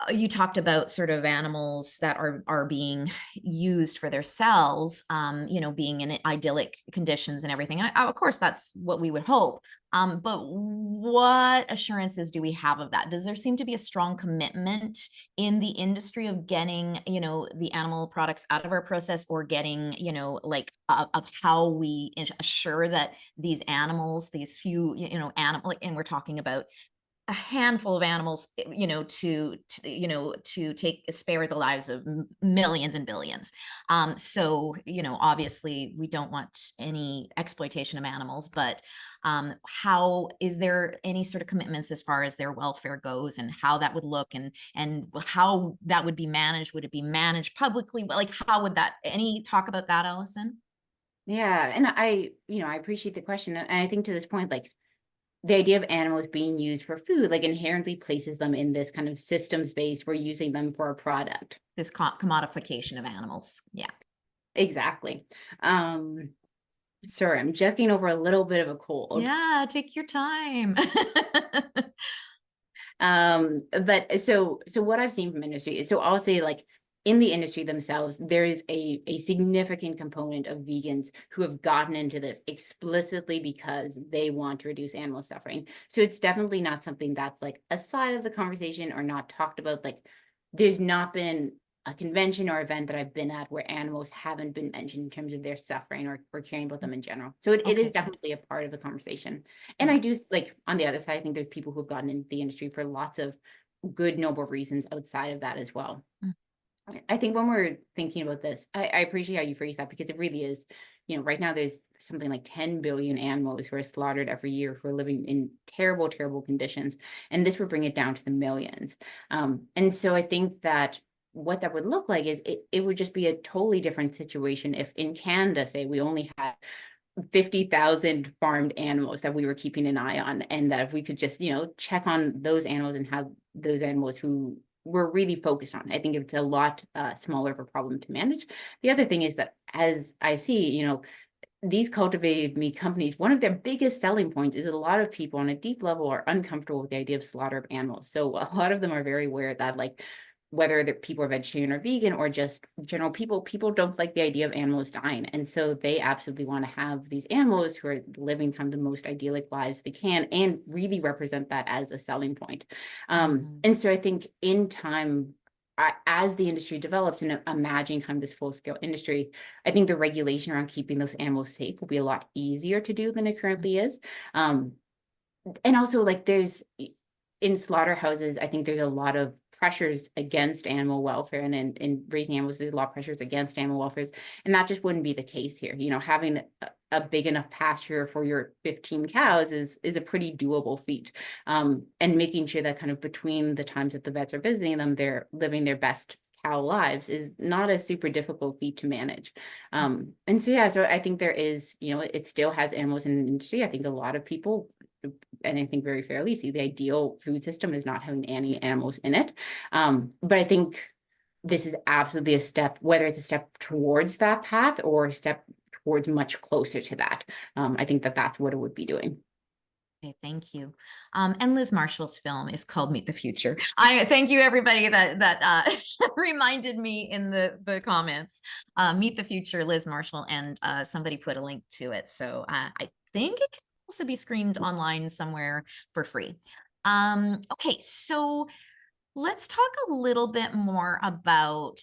[SPEAKER 1] you talked about sort of animals that are being used for their cells, you know, being in idyllic conditions and everything. And of course, that's what we would hope. But what assurances do we have of that? Does there seem to be a strong commitment in the industry of getting, you know, the animal products out of our process, or getting, you know, like of how we assure that these animals, these few, you know, animal, and we're talking about a handful of animals, you know, you know, to take spare the lives of millions and billions. So, you know, obviously we don't want any exploitation of animals, but how is there any sort of commitments as far as their welfare goes, and how that would look, and how that would be managed? Would it be managed publicly? Like, how would that, any talk about that, Allison?
[SPEAKER 2] Yeah, and I appreciate the question, and I think to this point, like, the idea of animals being used for food, like, inherently places them in this kind of system space. We're using them for a product.
[SPEAKER 1] This commodification of animals. Yeah.
[SPEAKER 2] Exactly. Sorry, I'm just getting over a little bit of a cold.
[SPEAKER 1] Yeah, take your time.
[SPEAKER 2] But so what I've seen from industry is, so I'll say, like, in the industry themselves, there is a significant component of vegans who have gotten into this explicitly because they want to reduce animal suffering. So it's definitely not something that's like a side of the conversation or not talked about. Like, there's not been a convention or event that I've been at where animals haven't been mentioned in terms of their suffering or caring about them in general. So it
[SPEAKER 1] Okay,
[SPEAKER 2] is
[SPEAKER 1] good.
[SPEAKER 2] definitely a part of the conversation. And
[SPEAKER 1] Yeah.
[SPEAKER 2] I do, like, on the other side, I think there's people who've gotten into the industry for lots of good, noble reasons outside of that as well.
[SPEAKER 1] Mm.
[SPEAKER 2] I think when we're thinking about this, I appreciate how you phrase that, because it really is, right now there's something like 10 billion animals who are slaughtered every year who are living in terrible, terrible conditions. And this would bring it down to the millions. And so I think that what that would look like is it would just be a totally different situation if in Canada, say, we only had 50,000 farmed animals that we were keeping an eye on, and that if we could just, check on those animals and have those animals who we're really focused on. I think it's a lot smaller of a problem to manage. The other thing is that, as I see, these cultivated meat companies, one of their biggest selling points is that a lot of people on a deep level are uncomfortable with the idea of slaughter of animals. So a lot of them are very aware that, like, whether the people are vegetarian or vegan or just general people don't like the idea of animals dying. And so they absolutely want to have these animals who are living kind of the most idyllic lives they can and really represent that as a selling point.
[SPEAKER 1] Mhm.
[SPEAKER 2] And so I think in time, as the industry develops and imagine kind of this full scale industry, I think the regulation around keeping those animals safe will be a lot easier to do than it currently is. And also, like, in slaughterhouses, I think there's a lot of pressures against animal welfare, and in raising animals, there's a lot of pressures against animal welfare, and that just wouldn't be the case here. You know, having a big enough pasture for your 15 cows is a pretty doable feat. And making sure that kind of between the times that the vets are visiting them, they're living their best cow lives is not a super difficult feat to manage. And so, yeah, so I think there is, you know, it still has animals in the industry. I think a lot of people, and I think very fairly, see the ideal food system is not having any animals in it. But I think this is absolutely a step, whether it's a step towards that path or a step towards much closer to that. I think that that's what it would be doing.
[SPEAKER 1] Okay, thank you. And Liz Marshall's film is called Meet the Future. I thank you everybody that reminded me in the comments. Meet the Future, Liz Marshall, and somebody put a link to it. So I think it can also be screened online somewhere for free. Okay, so let's talk a little bit more about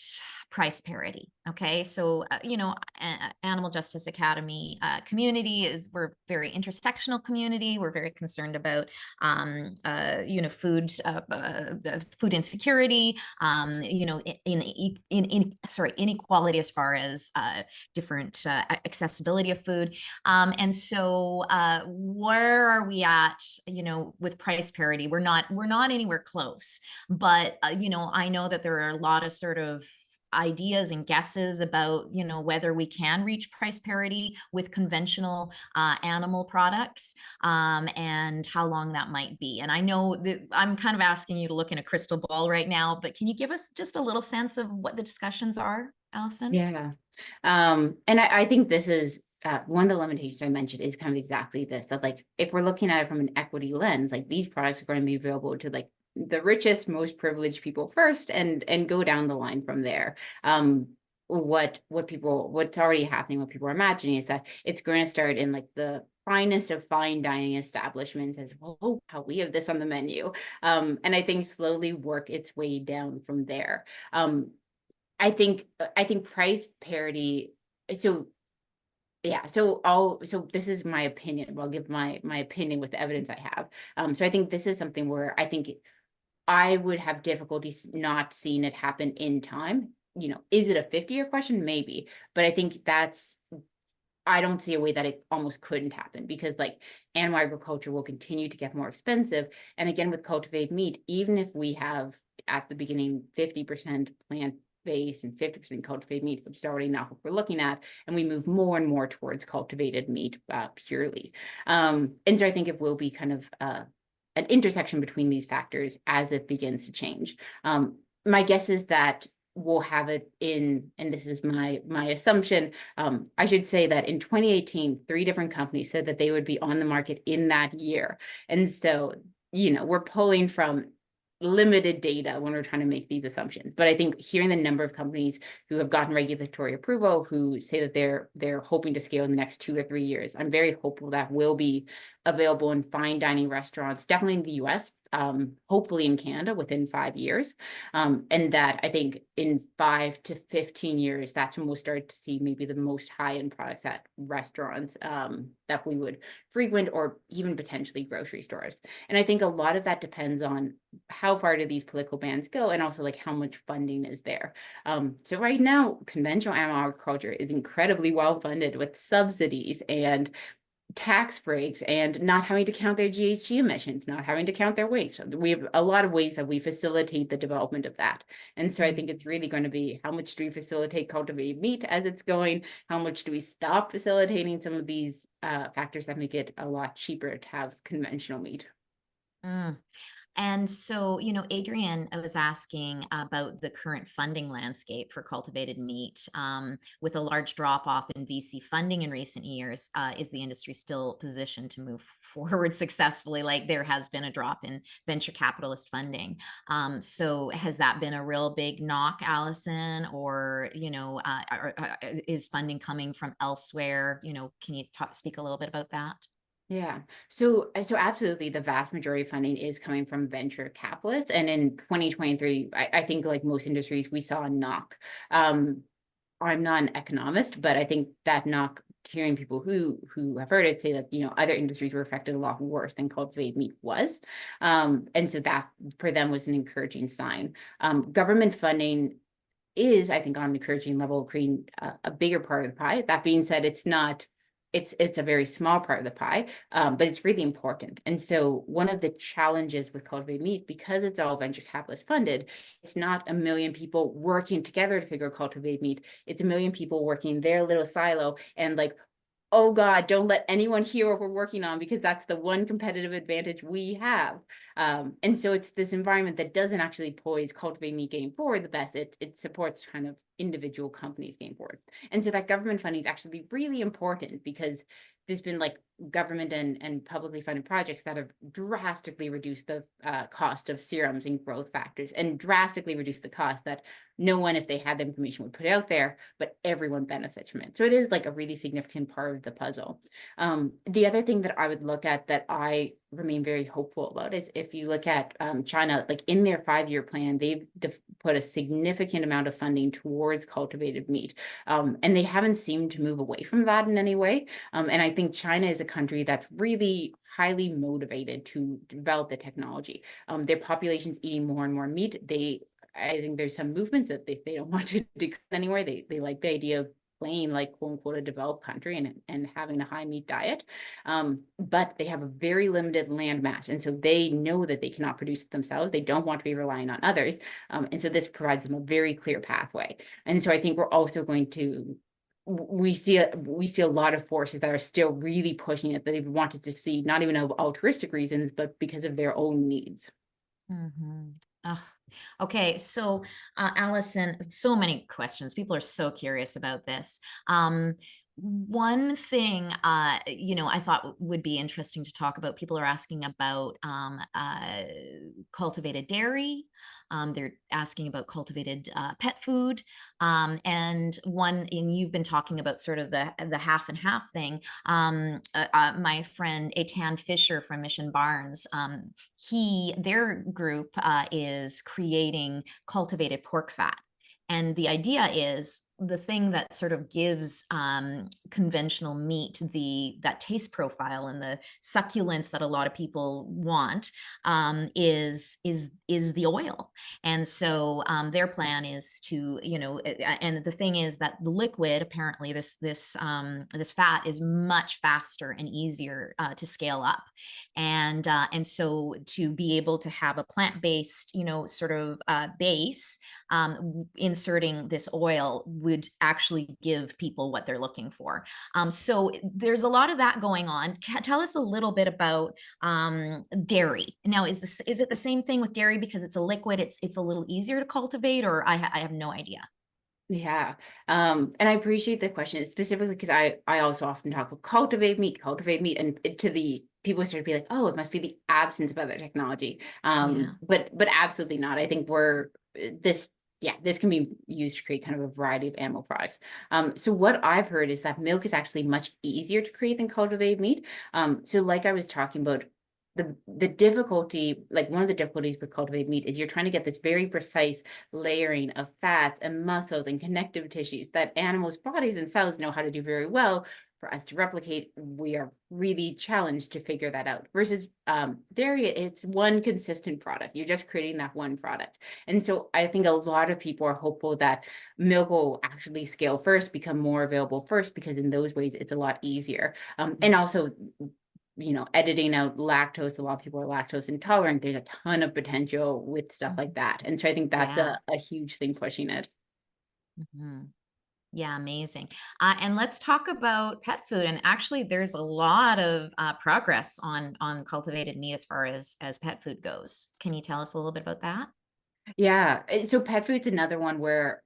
[SPEAKER 1] price parity. Okay, so you know, Animal Justice Academy community we're very intersectional community. We're very concerned about you know, food insecurity. You know, inequality as far as different accessibility of food. And so where are we at? You know, with price parity, we're not anywhere close. But you know, I know that there are a lot of sort of ideas and guesses about, you know, whether we can reach price parity with conventional animal products, and how long that might be. And I know that I'm kind of asking you to look in a crystal ball right now, but can you give us just a little sense of what the discussions are, Allison?
[SPEAKER 2] Yeah. And I think this is one of the limitations I mentioned is kind of exactly this, that like, if we're looking at it from an equity lens, like these products are going to be available to like the richest, most privileged people first, and go down the line from there. What's already happening, what people are imagining is that it's going to start in like the finest of fine dining establishments as, oh, how we have this on the menu. And I think slowly work its way down from there. I think price parity. So yeah, so this is my opinion. I'll give my opinion with the evidence I have. So I think this is something where I think I would have difficulties not seeing it happen in time. You know, is it a 50-year question? Maybe, but I think I don't see a way that it almost couldn't happen, because like animal agriculture will continue to get more expensive. And again, with cultivated meat, even if we have at the beginning 50% plant-based and 50% cultivated meat, which is already not what we're looking at, and we move more and more towards cultivated meat purely. And so I think it will be kind of an intersection between these factors as it begins to change. My guess is that we'll have it in, and this is my assumption, I should say that in 2018, 3 different companies said that they would be on the market in that year. And so, you know, we're pulling from limited data when we're trying to make these assumptions. But I think hearing the number of companies who have gotten regulatory approval, who say that they're hoping to scale in the next 2 or 3 years, I'm very hopeful that will be available in fine dining restaurants, definitely in the US, hopefully in Canada within 5 years. And that I think in 5 to 15 years, that's when we'll start to see maybe the most high-end products at restaurants that we would frequent, or even potentially grocery stores. And I think a lot of that depends on how far do these political bans go, and also like how much funding is there. So right now, conventional animal agriculture is incredibly well funded with subsidies and tax breaks, and not having to count their GHG emissions, not having to count their waste. So we have a lot of ways that we facilitate the development of that. And so I think it's really going to be, how much do we facilitate cultivated meat as it's going? How much do we stop facilitating some of these factors that make it a lot cheaper to have conventional meat?
[SPEAKER 1] Mm. And so, you know, Adrienne was asking about the current funding landscape for cultivated meat. With a large drop off in VC funding in recent years, is the industry still positioned to move forward successfully? Like, there has been a drop in venture capitalist funding. So has that been a real big knock, Allison? Or, you know, is funding coming from elsewhere? You know, can you speak a little bit about that?
[SPEAKER 2] Yeah, so absolutely, the vast majority of funding is coming from venture capitalists. And in 2023, I think like most industries, we saw a knock. I'm not an economist, but I think that knock hearing people who have heard it say that, you know, other industries were affected a lot worse than cultivated meat was. And so that for them was an encouraging sign. Government funding is, I think, on an encouraging level, creating a bigger part of the pie. That being said, it's not, it's a very small part of the pie, but it's really important. And so one of the challenges with cultivated meat, because it's all venture capitalist funded, it's not a million people working together to figure out cultivated meat. It's a million people working their little silo and like, oh God, don't let anyone hear what we're working on, because that's the one competitive advantage we have. And so it's this environment that doesn't actually poise cultivate meat getting forward the best. It supports kind of individual companies getting forward. And so that government funding is actually really important, because there's been like government and publicly funded projects that have drastically reduced the cost of serums and growth factors, and drastically reduced the cost that no one, if they had the information, would put out there, but everyone benefits from it. So it is like a really significant part of the puzzle. The other thing that I would look at that I remain very hopeful about is if you look at China, like in their 5-year plan, they've put a significant amount of funding towards cultivated meat. And they haven't seemed to move away from that in any way. And I think China is a country that's really highly motivated to develop the technology. Their population's eating more and more meat. I think there's some movements that they don't want to do anymore. They like the idea of playing like quote unquote a developed country and having a high meat diet. But they have a very limited land mass. And so they know that they cannot produce it themselves. They don't want to be relying on others. And so this provides them a very clear pathway. And so I think we're also going to we see a lot of forces that are still really pushing it, that they want to succeed, not even of altruistic reasons, but because of their own needs.
[SPEAKER 1] Mhm. Ugh. Okay, so Allison, so many questions. People are so curious about this. One thing, I thought would be interesting to talk about. People are asking about cultivated dairy. They're asking about cultivated pet food, and you've been talking about sort of the half and half thing. My friend Etan Fisher from Mission Barns, their group is creating cultivated pork fat. And the idea is the thing that sort of gives conventional meat that taste profile and the succulence that a lot of people want is the oil. And so their plan is to, and the thing is that the liquid, apparently this fat is much faster and easier to scale up. And so to be able to have a plant-based, sort of base, inserting this oil would actually give people what they're looking for. So there's a lot of that going on. Tell us a little bit about dairy. Now, is it the same thing with dairy because it's a liquid? It's a little easier to cultivate, or I have no idea.
[SPEAKER 2] Yeah. And I appreciate the question specifically because I also often talk about cultivate meat, and to the people start to be like, oh, it must be the absence of other technology.
[SPEAKER 1] Yeah.
[SPEAKER 2] But absolutely not. I think this can be used to create kind of a variety of animal products. So what I've heard is that milk is actually much easier to create than cultivated meat. So like I was talking about, the difficulty, like one of the difficulties with cultivated meat is you're trying to get this very precise layering of fats and muscles and connective tissues that animals' bodies and cells know how to do very well. For us to replicate, we are really challenged to figure that out. Versus dairy, it's one consistent product. You're just creating that one product. And so I think a lot of people are hopeful that milk will actually scale first, become more available first, because in those ways it's a lot easier. And also, editing out lactose. A lot of people are lactose intolerant. There's a ton of potential with stuff like that. And so I think that's
[SPEAKER 1] Yeah.
[SPEAKER 2] a huge thing pushing it.
[SPEAKER 1] Mm-hmm. Yeah, amazing. And let's talk about pet food. And actually, there's a lot of progress on cultivated meat as far as pet food goes. Can you tell us a little bit about that?
[SPEAKER 2] Yeah. So pet food's another one where,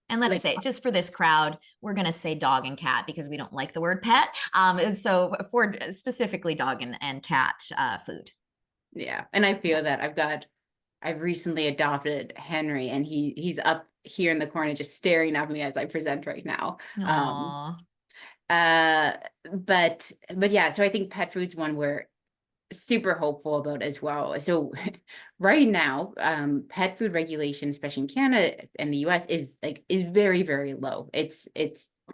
[SPEAKER 1] And let's
[SPEAKER 2] like,
[SPEAKER 1] say, just for this crowd, we're going to say dog and cat because we don't like the word pet. And so for specifically dog and cat food.
[SPEAKER 2] yeah. And I
[SPEAKER 1] Yeah.
[SPEAKER 2] feel that I've recently adopted Henry, and he's up here in the corner just staring at me as I present right now.
[SPEAKER 1] Aw.
[SPEAKER 2] Uh, but yeah, so I think pet food's one where super hopeful about as well. So right now, pet food regulation, especially in Canada and the US, is very, very low. It's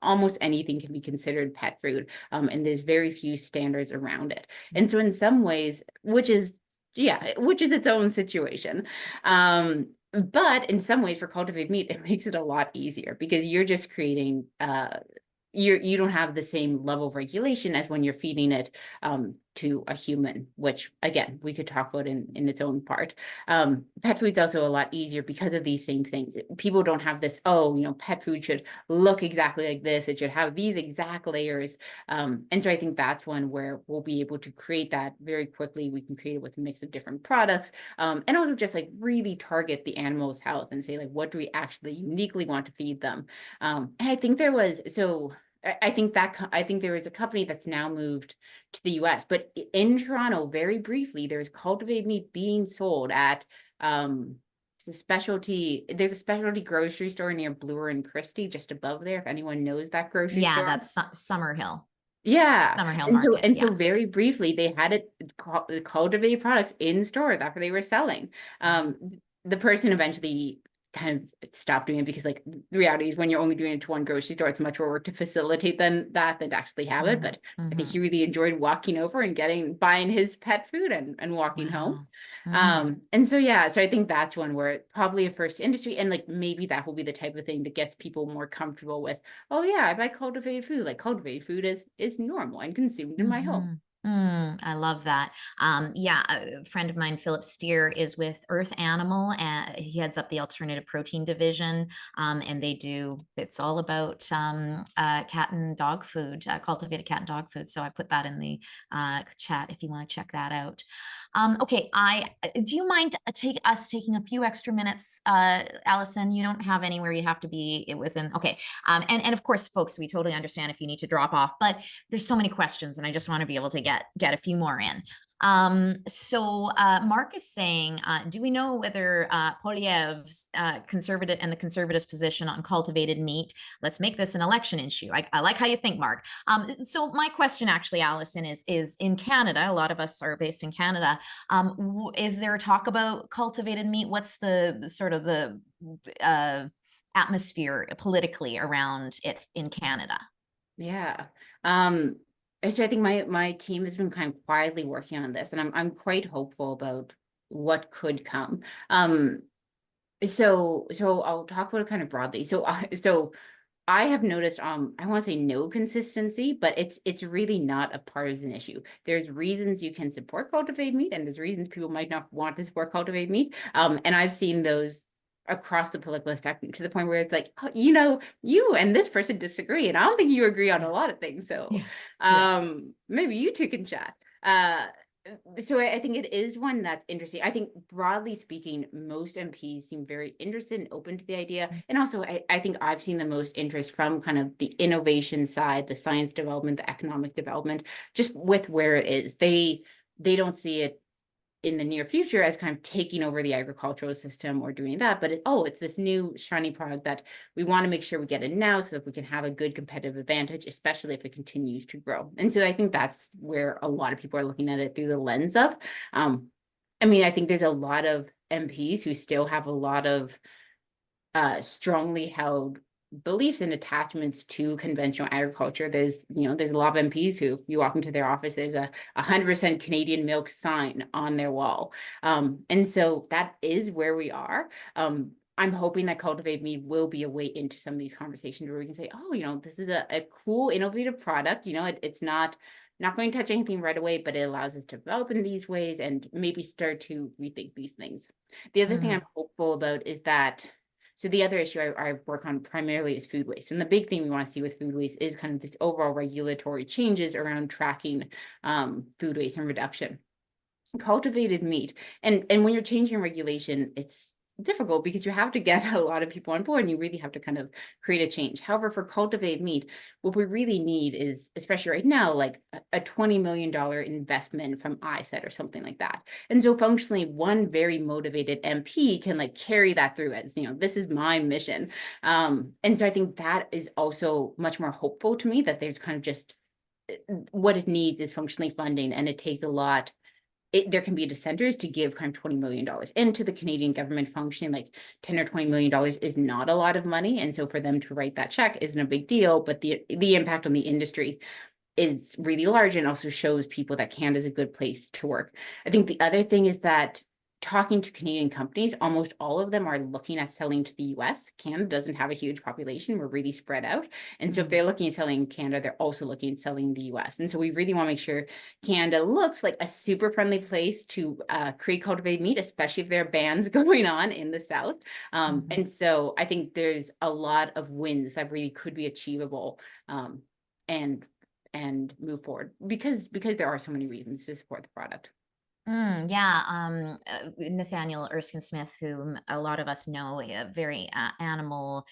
[SPEAKER 2] almost anything can be considered pet food, and there's very few standards around it. And so in some ways, which is its own situation. But in some ways for cultivated meat, it makes it a lot easier because you're just creating you don't have the same level of regulation as when you're feeding it to a human, which again we could talk about in its own part. Pet food's also a lot easier because of these same things. People don't have this, oh, pet food should look exactly like this, it should have these exact layers. And so I think that's one where we'll be able to create that very quickly. We can create it with a mix of different products, and also just like really target the animal's health and say like, what do we actually uniquely want to feed them? And I think I think there is a company that's now moved to the US, but in Toronto, very briefly, there's cultivated meat being sold at there's a specialty grocery store near Bloor and Christie, just above there, if anyone knows that grocery
[SPEAKER 1] Yeah,
[SPEAKER 2] store.
[SPEAKER 1] that's Summerhill.
[SPEAKER 2] Yeah.
[SPEAKER 1] Summerhill
[SPEAKER 2] And so
[SPEAKER 1] Market, yeah.
[SPEAKER 2] very briefly they had it cultivated products in store that they were selling. The person eventually kind of stopped doing it because like the reality is when you're only doing it to one grocery store, it's much more work to facilitate than to actually have it. But I think he really enjoyed walking over and buying his pet food and walking home. And so so I think that's one where probably a first industry, and like maybe that will be the type of thing that gets people more comfortable with, oh yeah, I buy cultivated food. Like cultivated food is normal and consumed in my home.
[SPEAKER 1] I love that. Yeah, a friend of mine, Philip Steer, is with Earth Animal, and he heads up the alternative protein division. And it's all about cat and dog food, cultivated cat and dog food. So I put that in the chat if you want to check that out. Okay, do you mind taking a few extra minutes, Allison? You don't have anywhere you have to be within. Okay, and of course, folks, we totally understand if you need to drop off, but there's so many questions, and I just want to be able to get a few more in. So Mark is saying, do we know whether Poilievre's conservative and the conservatives' position on cultivated meat? Let's make this an election issue. I like how you think, Mark. So my question, actually, Allison, is in Canada. A lot of us are based in Canada. Is there talk about cultivated meat? What's the sort of the atmosphere politically around it in Canada?
[SPEAKER 2] Yeah. So I think my team has been kind of quietly working on this, and I'm quite hopeful about what could come. So I'll talk about it kind of broadly. So I have noticed, I want to say no consistency, but it's really not a partisan issue. There's reasons you can support cultivated meat, and there's reasons people might not want to support cultivated meat. And I've seen those across the political spectrum to the point where it's like, oh, you and this person disagree, and I don't think you agree on a lot of things. So maybe you two can chat. So I think it is one that's interesting. I think broadly speaking, most MPs seem very interested and open to the idea. And also I think I've seen the most interest from kind of the innovation side, the science development, the economic development, just with where it is. They don't see it in the near future as kind of taking over the agricultural system or doing that, but it's this new shiny product that we want to make sure we get it now so that we can have a good competitive advantage, especially if it continues to grow. And so I think that's where a lot of people are looking at it through the lens of. I think there's a lot of MPs who still have a lot of strongly held beliefs and attachments to conventional agriculture. There's a lot of MPs who, if you walk into their office, there's a 100% Canadian milk sign on their wall. And so that is where we are. I'm hoping that cultivated meat will be a way into some of these conversations where we can say, oh, this is a cool, innovative product. It's not going to touch anything right away, but it allows us to develop in these ways and maybe start to rethink these things. The other thing I'm hopeful about is that, so the other issue I work on primarily is food waste. And the big thing we want to see with food waste is kind of this overall regulatory changes around tracking food waste and reduction. Cultivated meat. And when you're changing regulation, it's difficult because you have to get a lot of people on board and you really have to kind of create a change. However, for cultivated meat, what we really need is, especially right now, like a $20 million investment from ISET or something like that. And so functionally, one very motivated MP can like carry that through as, this is my mission. And so I think that is also much more hopeful to me, that there's kind of just what it needs is functionally funding, and it takes a lot there can be dissenters to give kind of $20 million into the Canadian government functioning. Like 10 or $20 million is not a lot of money. And so for them to write that check isn't a big deal, but the impact on the industry is really large, and also shows people that Canada is a good place to work. I think the other thing is that talking to Canadian companies, almost all of them are looking at selling to the US. Canada doesn't have a huge population. We're really spread out. And so if they're looking at selling in Canada, they're also looking at selling in the US. And so we really want to make sure Canada looks like a super friendly place to create cultivated meat, especially if there are bans going on in the South. And so I think there's a lot of wins that really could be achievable, and move forward because there are so many reasons to support the product.
[SPEAKER 1] Yeah, Nathaniel Erskine Smith, whom a lot of us know, a very animal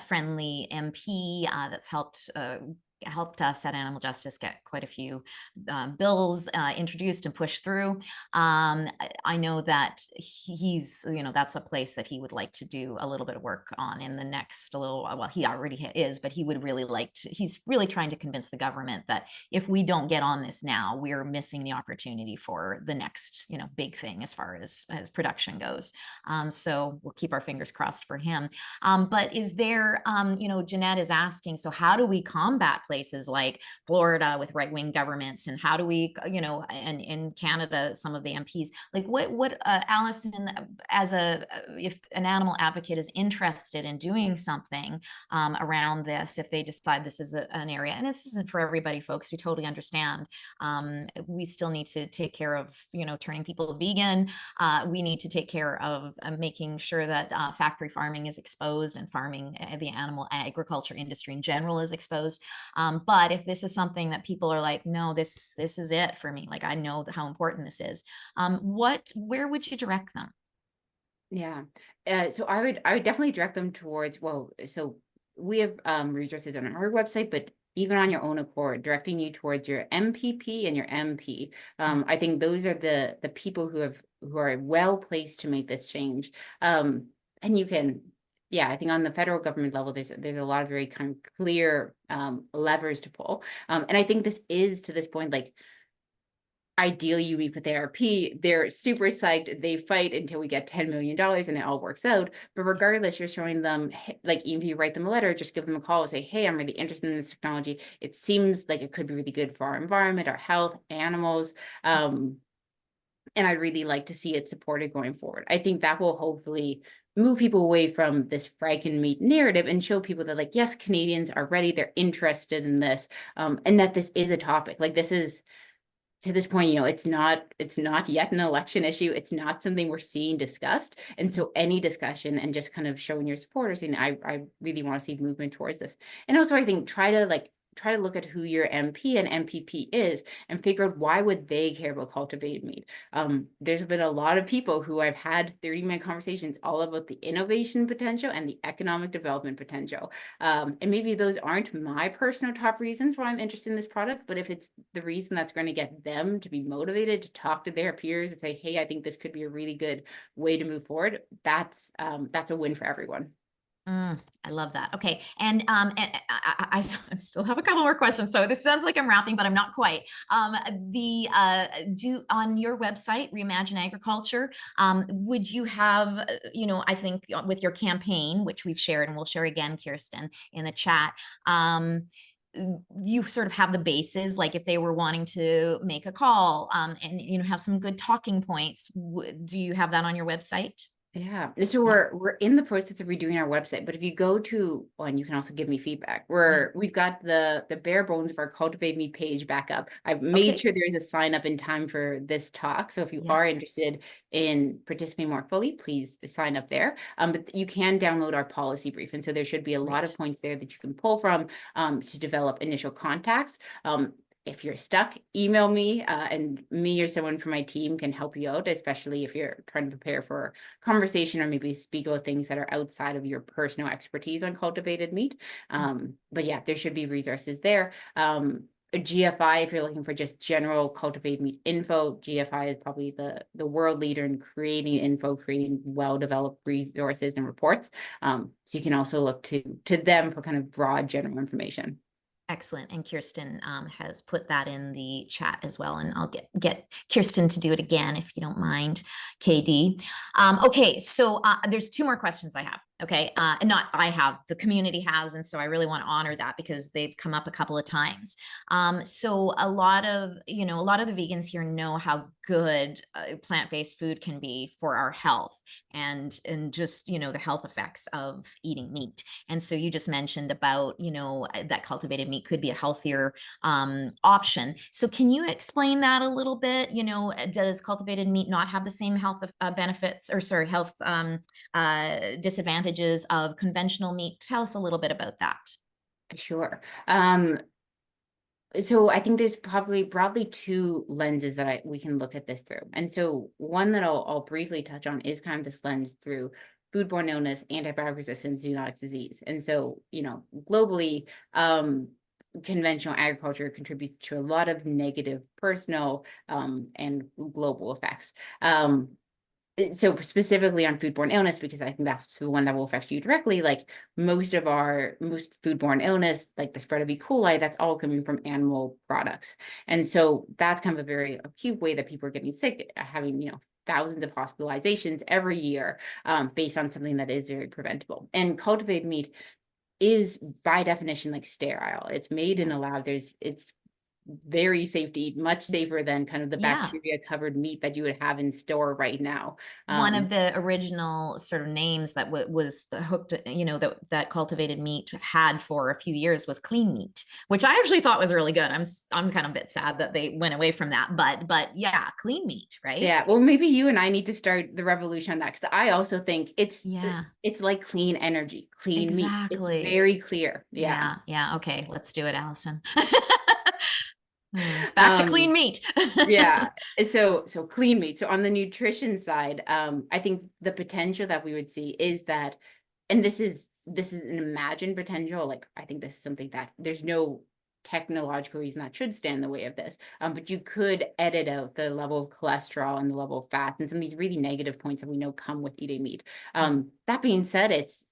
[SPEAKER 1] friendly MP that's helped us at Animal Justice get quite a few bills introduced and pushed through. I know that he's, that's a place that he would like to do a little bit of work on in the next little while. Well, he already is, but he would really like to, he's really trying to convince the government that if we don't get on this now, we're missing the opportunity for the next, big thing as far as production goes. So we'll keep our fingers crossed for him. But is there, Jeanette is asking, so how do we combat places like Florida with right-wing governments, and how do we, and in Canada, some of the MPs, like what Allison, as if an animal advocate is interested in doing something around this, if they decide this is an area, and this isn't for everybody, folks, we totally understand. We still need to take care of, turning people vegan. We need to take care of making sure that factory farming is exposed, and farming, the animal agriculture industry in general is exposed. But if this is something that people are like, no, this is it for me, like I know how important this is, where would you direct them?
[SPEAKER 2] Yeah. So I would definitely direct them towards, well, so we have resources on our website, but even on your own accord, directing you towards your MPP and your MP. I think those are the people who are well placed to make this change. And you can, yeah, I think on the federal government level, there's a lot of very kind of clear levers to pull. And I think this is, to this point, like, ideally you meet with ARP, they're super psyched, they fight until we get $10 million and it all works out. But regardless, you're showing them, like, even if you write them a letter, just give them a call and say, hey, I'm really interested in this technology. It seems like it could be really good for our environment, our health, animals. And I'd really like to see it supported going forward. I think that will hopefully move people away from this Franken meat narrative and show people that, like, yes, Canadians are ready, they're interested in this, and that this is a topic. Like, this is, to this point, it's not yet an election issue. It's not something we're seeing discussed. And so any discussion and just kind of showing your support, or saying, I really want to see movement towards this. And also, I think try to look at who your MP and MPP is and figure out why would they care about cultivated meat. There's been a lot of people who I've had 30-minute conversations all about the innovation potential and the economic development potential. And maybe those aren't my personal top reasons why I'm interested in this product, but if it's the reason that's going to get them to be motivated to talk to their peers and say, hey, I think this could be a really good way to move forward, that's a win for everyone.
[SPEAKER 1] I love that. Okay. And I still have a couple more questions. So this sounds like I'm wrapping, but I'm not quite. On your website, Reimagine Agriculture, would you have, I think with your campaign, which we've shared and we'll share again, Kirsten, in the chat, you sort of have the bases, like if they were wanting to make a call, and have some good talking points. Do you have that on your website?
[SPEAKER 2] Yeah. So we're in the process of redoing our website, but if you go to, and you can also give me feedback, we've got the bare bones of our Cultivate Me page back up. I've made sure there is a sign up in time for this talk. So if you are interested in participating more fully, please sign up there. But you can download our policy brief. And so there should be a lot of points there that you can pull from to develop initial contacts. If you're stuck, email me, and me or someone from my team can help you out, especially if you're trying to prepare for a conversation or maybe speak about things that are outside of your personal expertise on cultivated meat. But yeah, there should be resources there. GFI, if you're looking for just general cultivated meat info, GFI is probably the world leader in creating info, creating well-developed resources and reports. So you can also look to them for kind of broad general information.
[SPEAKER 1] Excellent. And Kirsten has put that in the chat as well. And I'll get Kirsten to do it again, if you don't mind, KD. Okay, so there's two more questions I have. Okay, and not I have, the community has, and so I really want to honor that because they've come up a couple of times. So a lot of the vegans here know how good plant-based food can be for our health and just the health effects of eating meat. And so you just mentioned about that cultivated meat could be a healthier option. So can you explain that a little bit? Does cultivated meat not have the same health benefits, or sorry, health disadvantages of conventional meat? Tell us a little bit about that.
[SPEAKER 2] Sure. So I think there's probably broadly two lenses that we can look at this through. And so one that I'll briefly touch on is kind of this lens through foodborne illness, antibiotic resistance, zoonotic disease. And so, globally, conventional agriculture contributes to a lot of negative personal and global effects. So specifically on foodborne illness, because I think that's the one that will affect you directly, like most foodborne illness, like the spread of E. coli, that's all coming from animal products. And so that's kind of a very acute way that people are getting sick, having, thousands of hospitalizations every year based on something that is very preventable. And cultivated meat is by definition like sterile. It's made in a lab. It's very safe to eat, much safer than kind of the bacteria covered meat that you would have in store right now.
[SPEAKER 1] One of the original sort of names that was hooked, that cultivated meat had for a few years was clean meat, which I actually thought was really good. I'm kind of a bit sad that they went away from that, but yeah, clean meat, right?
[SPEAKER 2] Yeah, well, maybe you and I need to start the revolution on that, because I also think it's like clean energy, clean meat. It's very clear.
[SPEAKER 1] Yeah. Okay, let's do it, Allison. Back to clean meat.
[SPEAKER 2] Yeah. So clean meat. So on the nutrition side, I think the potential that we would see is that, and this is an imagined potential. Like, I think this is something that there's no technological reason that should stand in the way of this. But you could edit out the level of cholesterol and the level of fat and some of these really negative points that we know come with eating meat. That being said, it's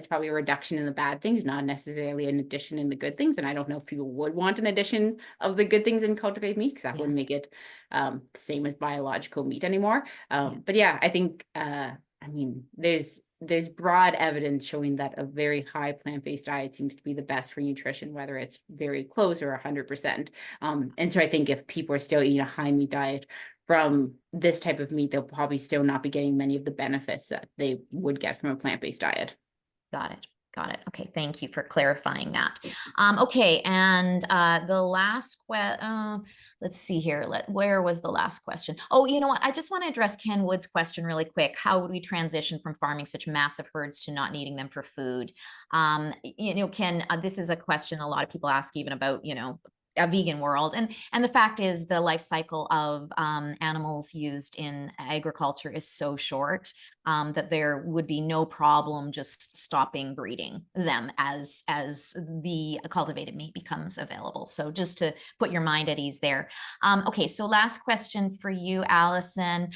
[SPEAKER 2] probably a reduction in the bad things, not necessarily an addition in the good things. And I don't know if people would want an addition of the good things in cultivated meat, because that wouldn't make it same as biological meat anymore. But yeah, I think, there's broad evidence showing that a very high plant-based diet seems to be the best for nutrition, whether it's very close or 100%. And so I think if people are still eating a high meat diet from this type of meat, they'll probably still not be getting many of the benefits that they would get from a plant-based diet.
[SPEAKER 1] Got it. Okay, thank you for clarifying that. Okay, and the last let's see here. Where was the last question? Oh, you know what? I just want to address Ken Wood's question really quick. How would we transition from farming such massive herds to not needing them for food? Ken, this is a question a lot of people ask, even about a vegan world, and the fact is the life cycle of animals used in agriculture is so short that there would be no problem just stopping breeding them as the cultivated meat becomes available. So just to put your mind at ease there. Okay, so last question for you, Allison.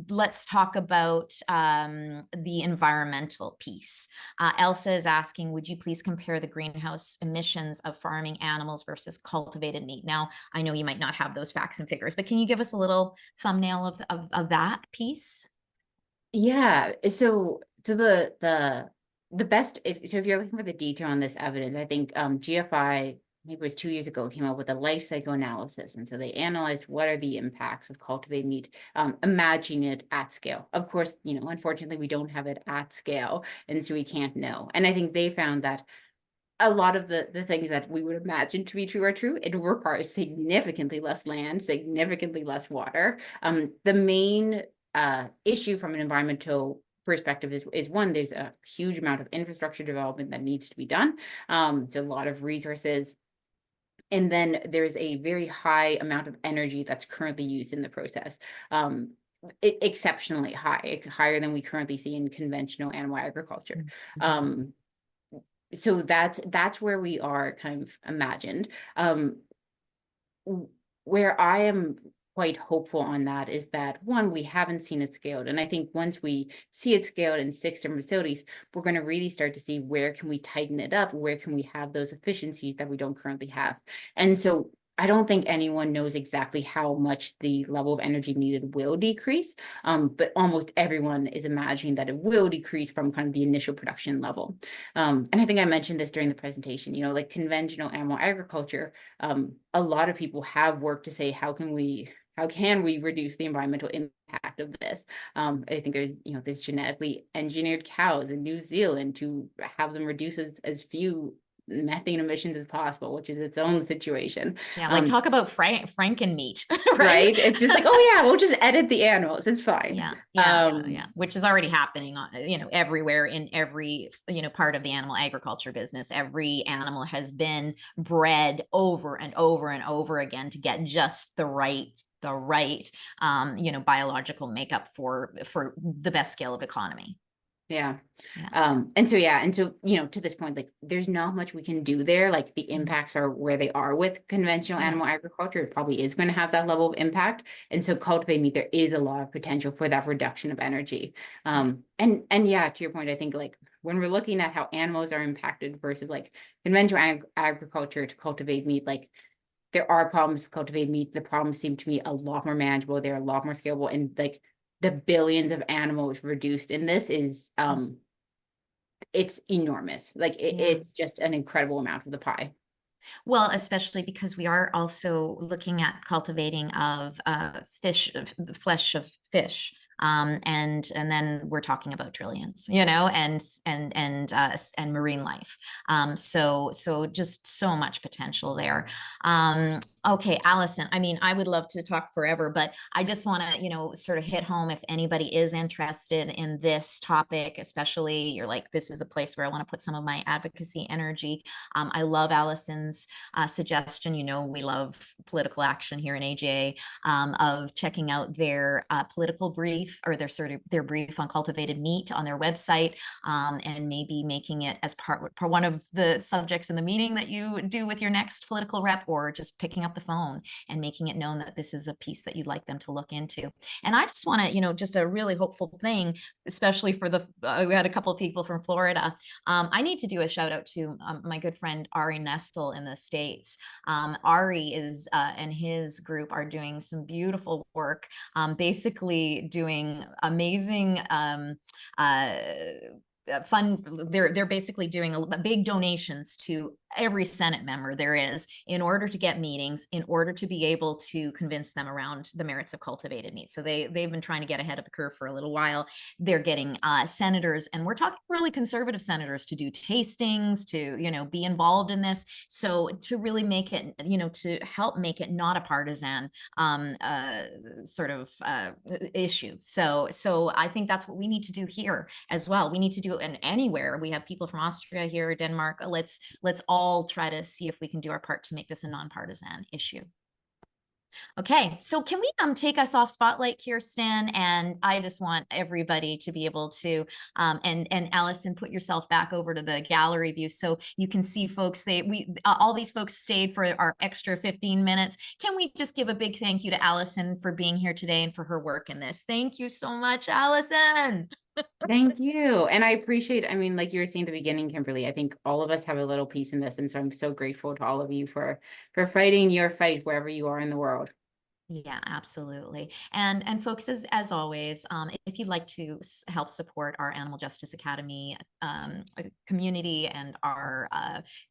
[SPEAKER 1] Let's talk about the environmental piece. Elsa is asking, would you please compare the greenhouse emissions of farming animals versus cultivated meat? Now, I know you might not have those facts and figures, but can you give us a little thumbnail of that piece?
[SPEAKER 2] Yeah. So the best, if you're looking for the detail on this evidence, I think GFI, maybe it was 2 years ago, came out with a life cycle analysis. And so they analyzed what are the impacts of cultivated meat, imagining it at scale. Of course, unfortunately, we don't have it at scale, and so we can't know. And I think they found that a lot of the things that we would imagine to be true are true. It requires significantly less land, significantly less water. The main issue from an environmental perspective is one, there's a huge amount of infrastructure development that needs to be done. It's a lot of resources. And then there's a very high amount of energy that's currently used in the process. Exceptionally high. It's higher than we currently see in conventional animal agriculture. So that's where we are kind of imagined. Where I am quite hopeful on that is that, one, we haven't seen it scaled. And I think once we see it scaled in 6 different facilities, we're going to really start to see where can we tighten it up, where can we have those efficiencies that we don't currently have. And so I don't think anyone knows exactly how much the level of energy needed will decrease, but almost everyone is imagining that it will decrease from kind of the initial production level. And I think I mentioned this during the presentation, like conventional animal agriculture, a lot of people have worked to say, how can we reduce the environmental impact of this? I think there's genetically engineered cows in New Zealand to have them reduce as few methane emissions as possible, which is its own situation.
[SPEAKER 1] Yeah, like talk about Franken meat, right?
[SPEAKER 2] Right? It's just like, oh yeah, we'll just edit the animals. It's fine.
[SPEAKER 1] Yeah. Which is already happening, everywhere in every, part of the animal agriculture business. Every animal has been bred over and over and over again to get just the right biological makeup for the best scale of economy.
[SPEAKER 2] Yeah. And so, to this point, like there's not much we can do there. Like the impacts are where they are with conventional animal agriculture. It probably is going to have that level of impact. And so cultivated meat, there is a lot of potential for that reduction of energy. And to your point, I think like when we're looking at how animals are impacted versus like conventional agriculture to cultivate meat, like there are problems with cultivated meat. The problems seem to me a lot more manageable. They're a lot more scalable, and like the billions of animals reduced in this is it's enormous. Like it's just an incredible amount of the pie.
[SPEAKER 1] Well, especially because we are also looking at cultivating of fish, the flesh of fish. And then we're talking about trillions, and marine life. So just so much potential there. Okay, Allison, I mean, I would love to talk forever, but I just want to, sort of hit home if anybody is interested in this topic, especially you're like, this is a place where I want to put some of my advocacy energy. I love Allison's suggestion. We love political action here in AJA, of checking out their political brief or their brief on cultivated meat on their website, and maybe making it as part one of the subjects in the meeting that you do with your next political rep, or just picking up the phone and making it known that this is a piece that you'd like them to look into. And I just want to, just a really hopeful thing, especially for we had a couple of people from Florida. I need to do a shout out to my good friend Ari Nestle in the States. Ari is and his group are doing some beautiful work, basically doing amazing they're basically doing big donations to every Senate member there is in order to get meetings, in order to be able to convince them around the merits of cultivated meat. So they've been trying to get ahead of the curve for a little while. They're getting senators, and we're talking really conservative senators, to do tastings, to be involved in this. So to really make it, to help make it not a partisan sort of issue. So I think that's what we need to do here as well. We need to do it anywhere. We have people from Austria here, Denmark. Let's all try to see if we can do our part to make this a nonpartisan issue. Okay, so can we take us off spotlight, Kirsten? And I just want everybody to be able to, and Allison, put yourself back over to the gallery view so you can see folks. All these folks stayed for our extra 15 minutes. Can we just give a big thank you to Allison for being here today and for her work in this? Thank you so much, Allison.
[SPEAKER 2] Thank you. And I appreciate, like you were saying at the beginning, Kimberly, I think all of us have a little piece in this. And so I'm so grateful to all of you for fighting your fight wherever you are in the world.
[SPEAKER 1] Yeah, absolutely. And folks, as always, if you'd like to help support our Animal Justice Academy community and our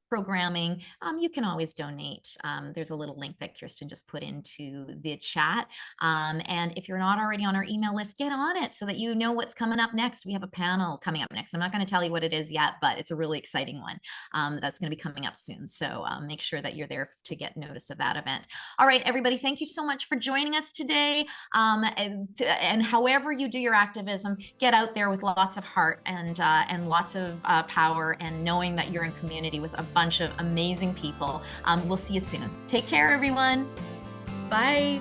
[SPEAKER 1] programming, you can always donate. There's a little link that Kirsten just put into the chat. And if you're not already on our email list, get on it so that you know what's coming up next. We have a panel coming up next. I'm not going to tell you what it is yet, but it's a really exciting one that's going to be coming up soon. So make sure that you're there to get notice of that event. All right, everybody, thank you so much for joining us today. And however you do your activism, get out there with lots of heart and lots of power, and knowing that you're in community with a bunch of amazing people. We'll see you soon. Take care, everyone. Bye.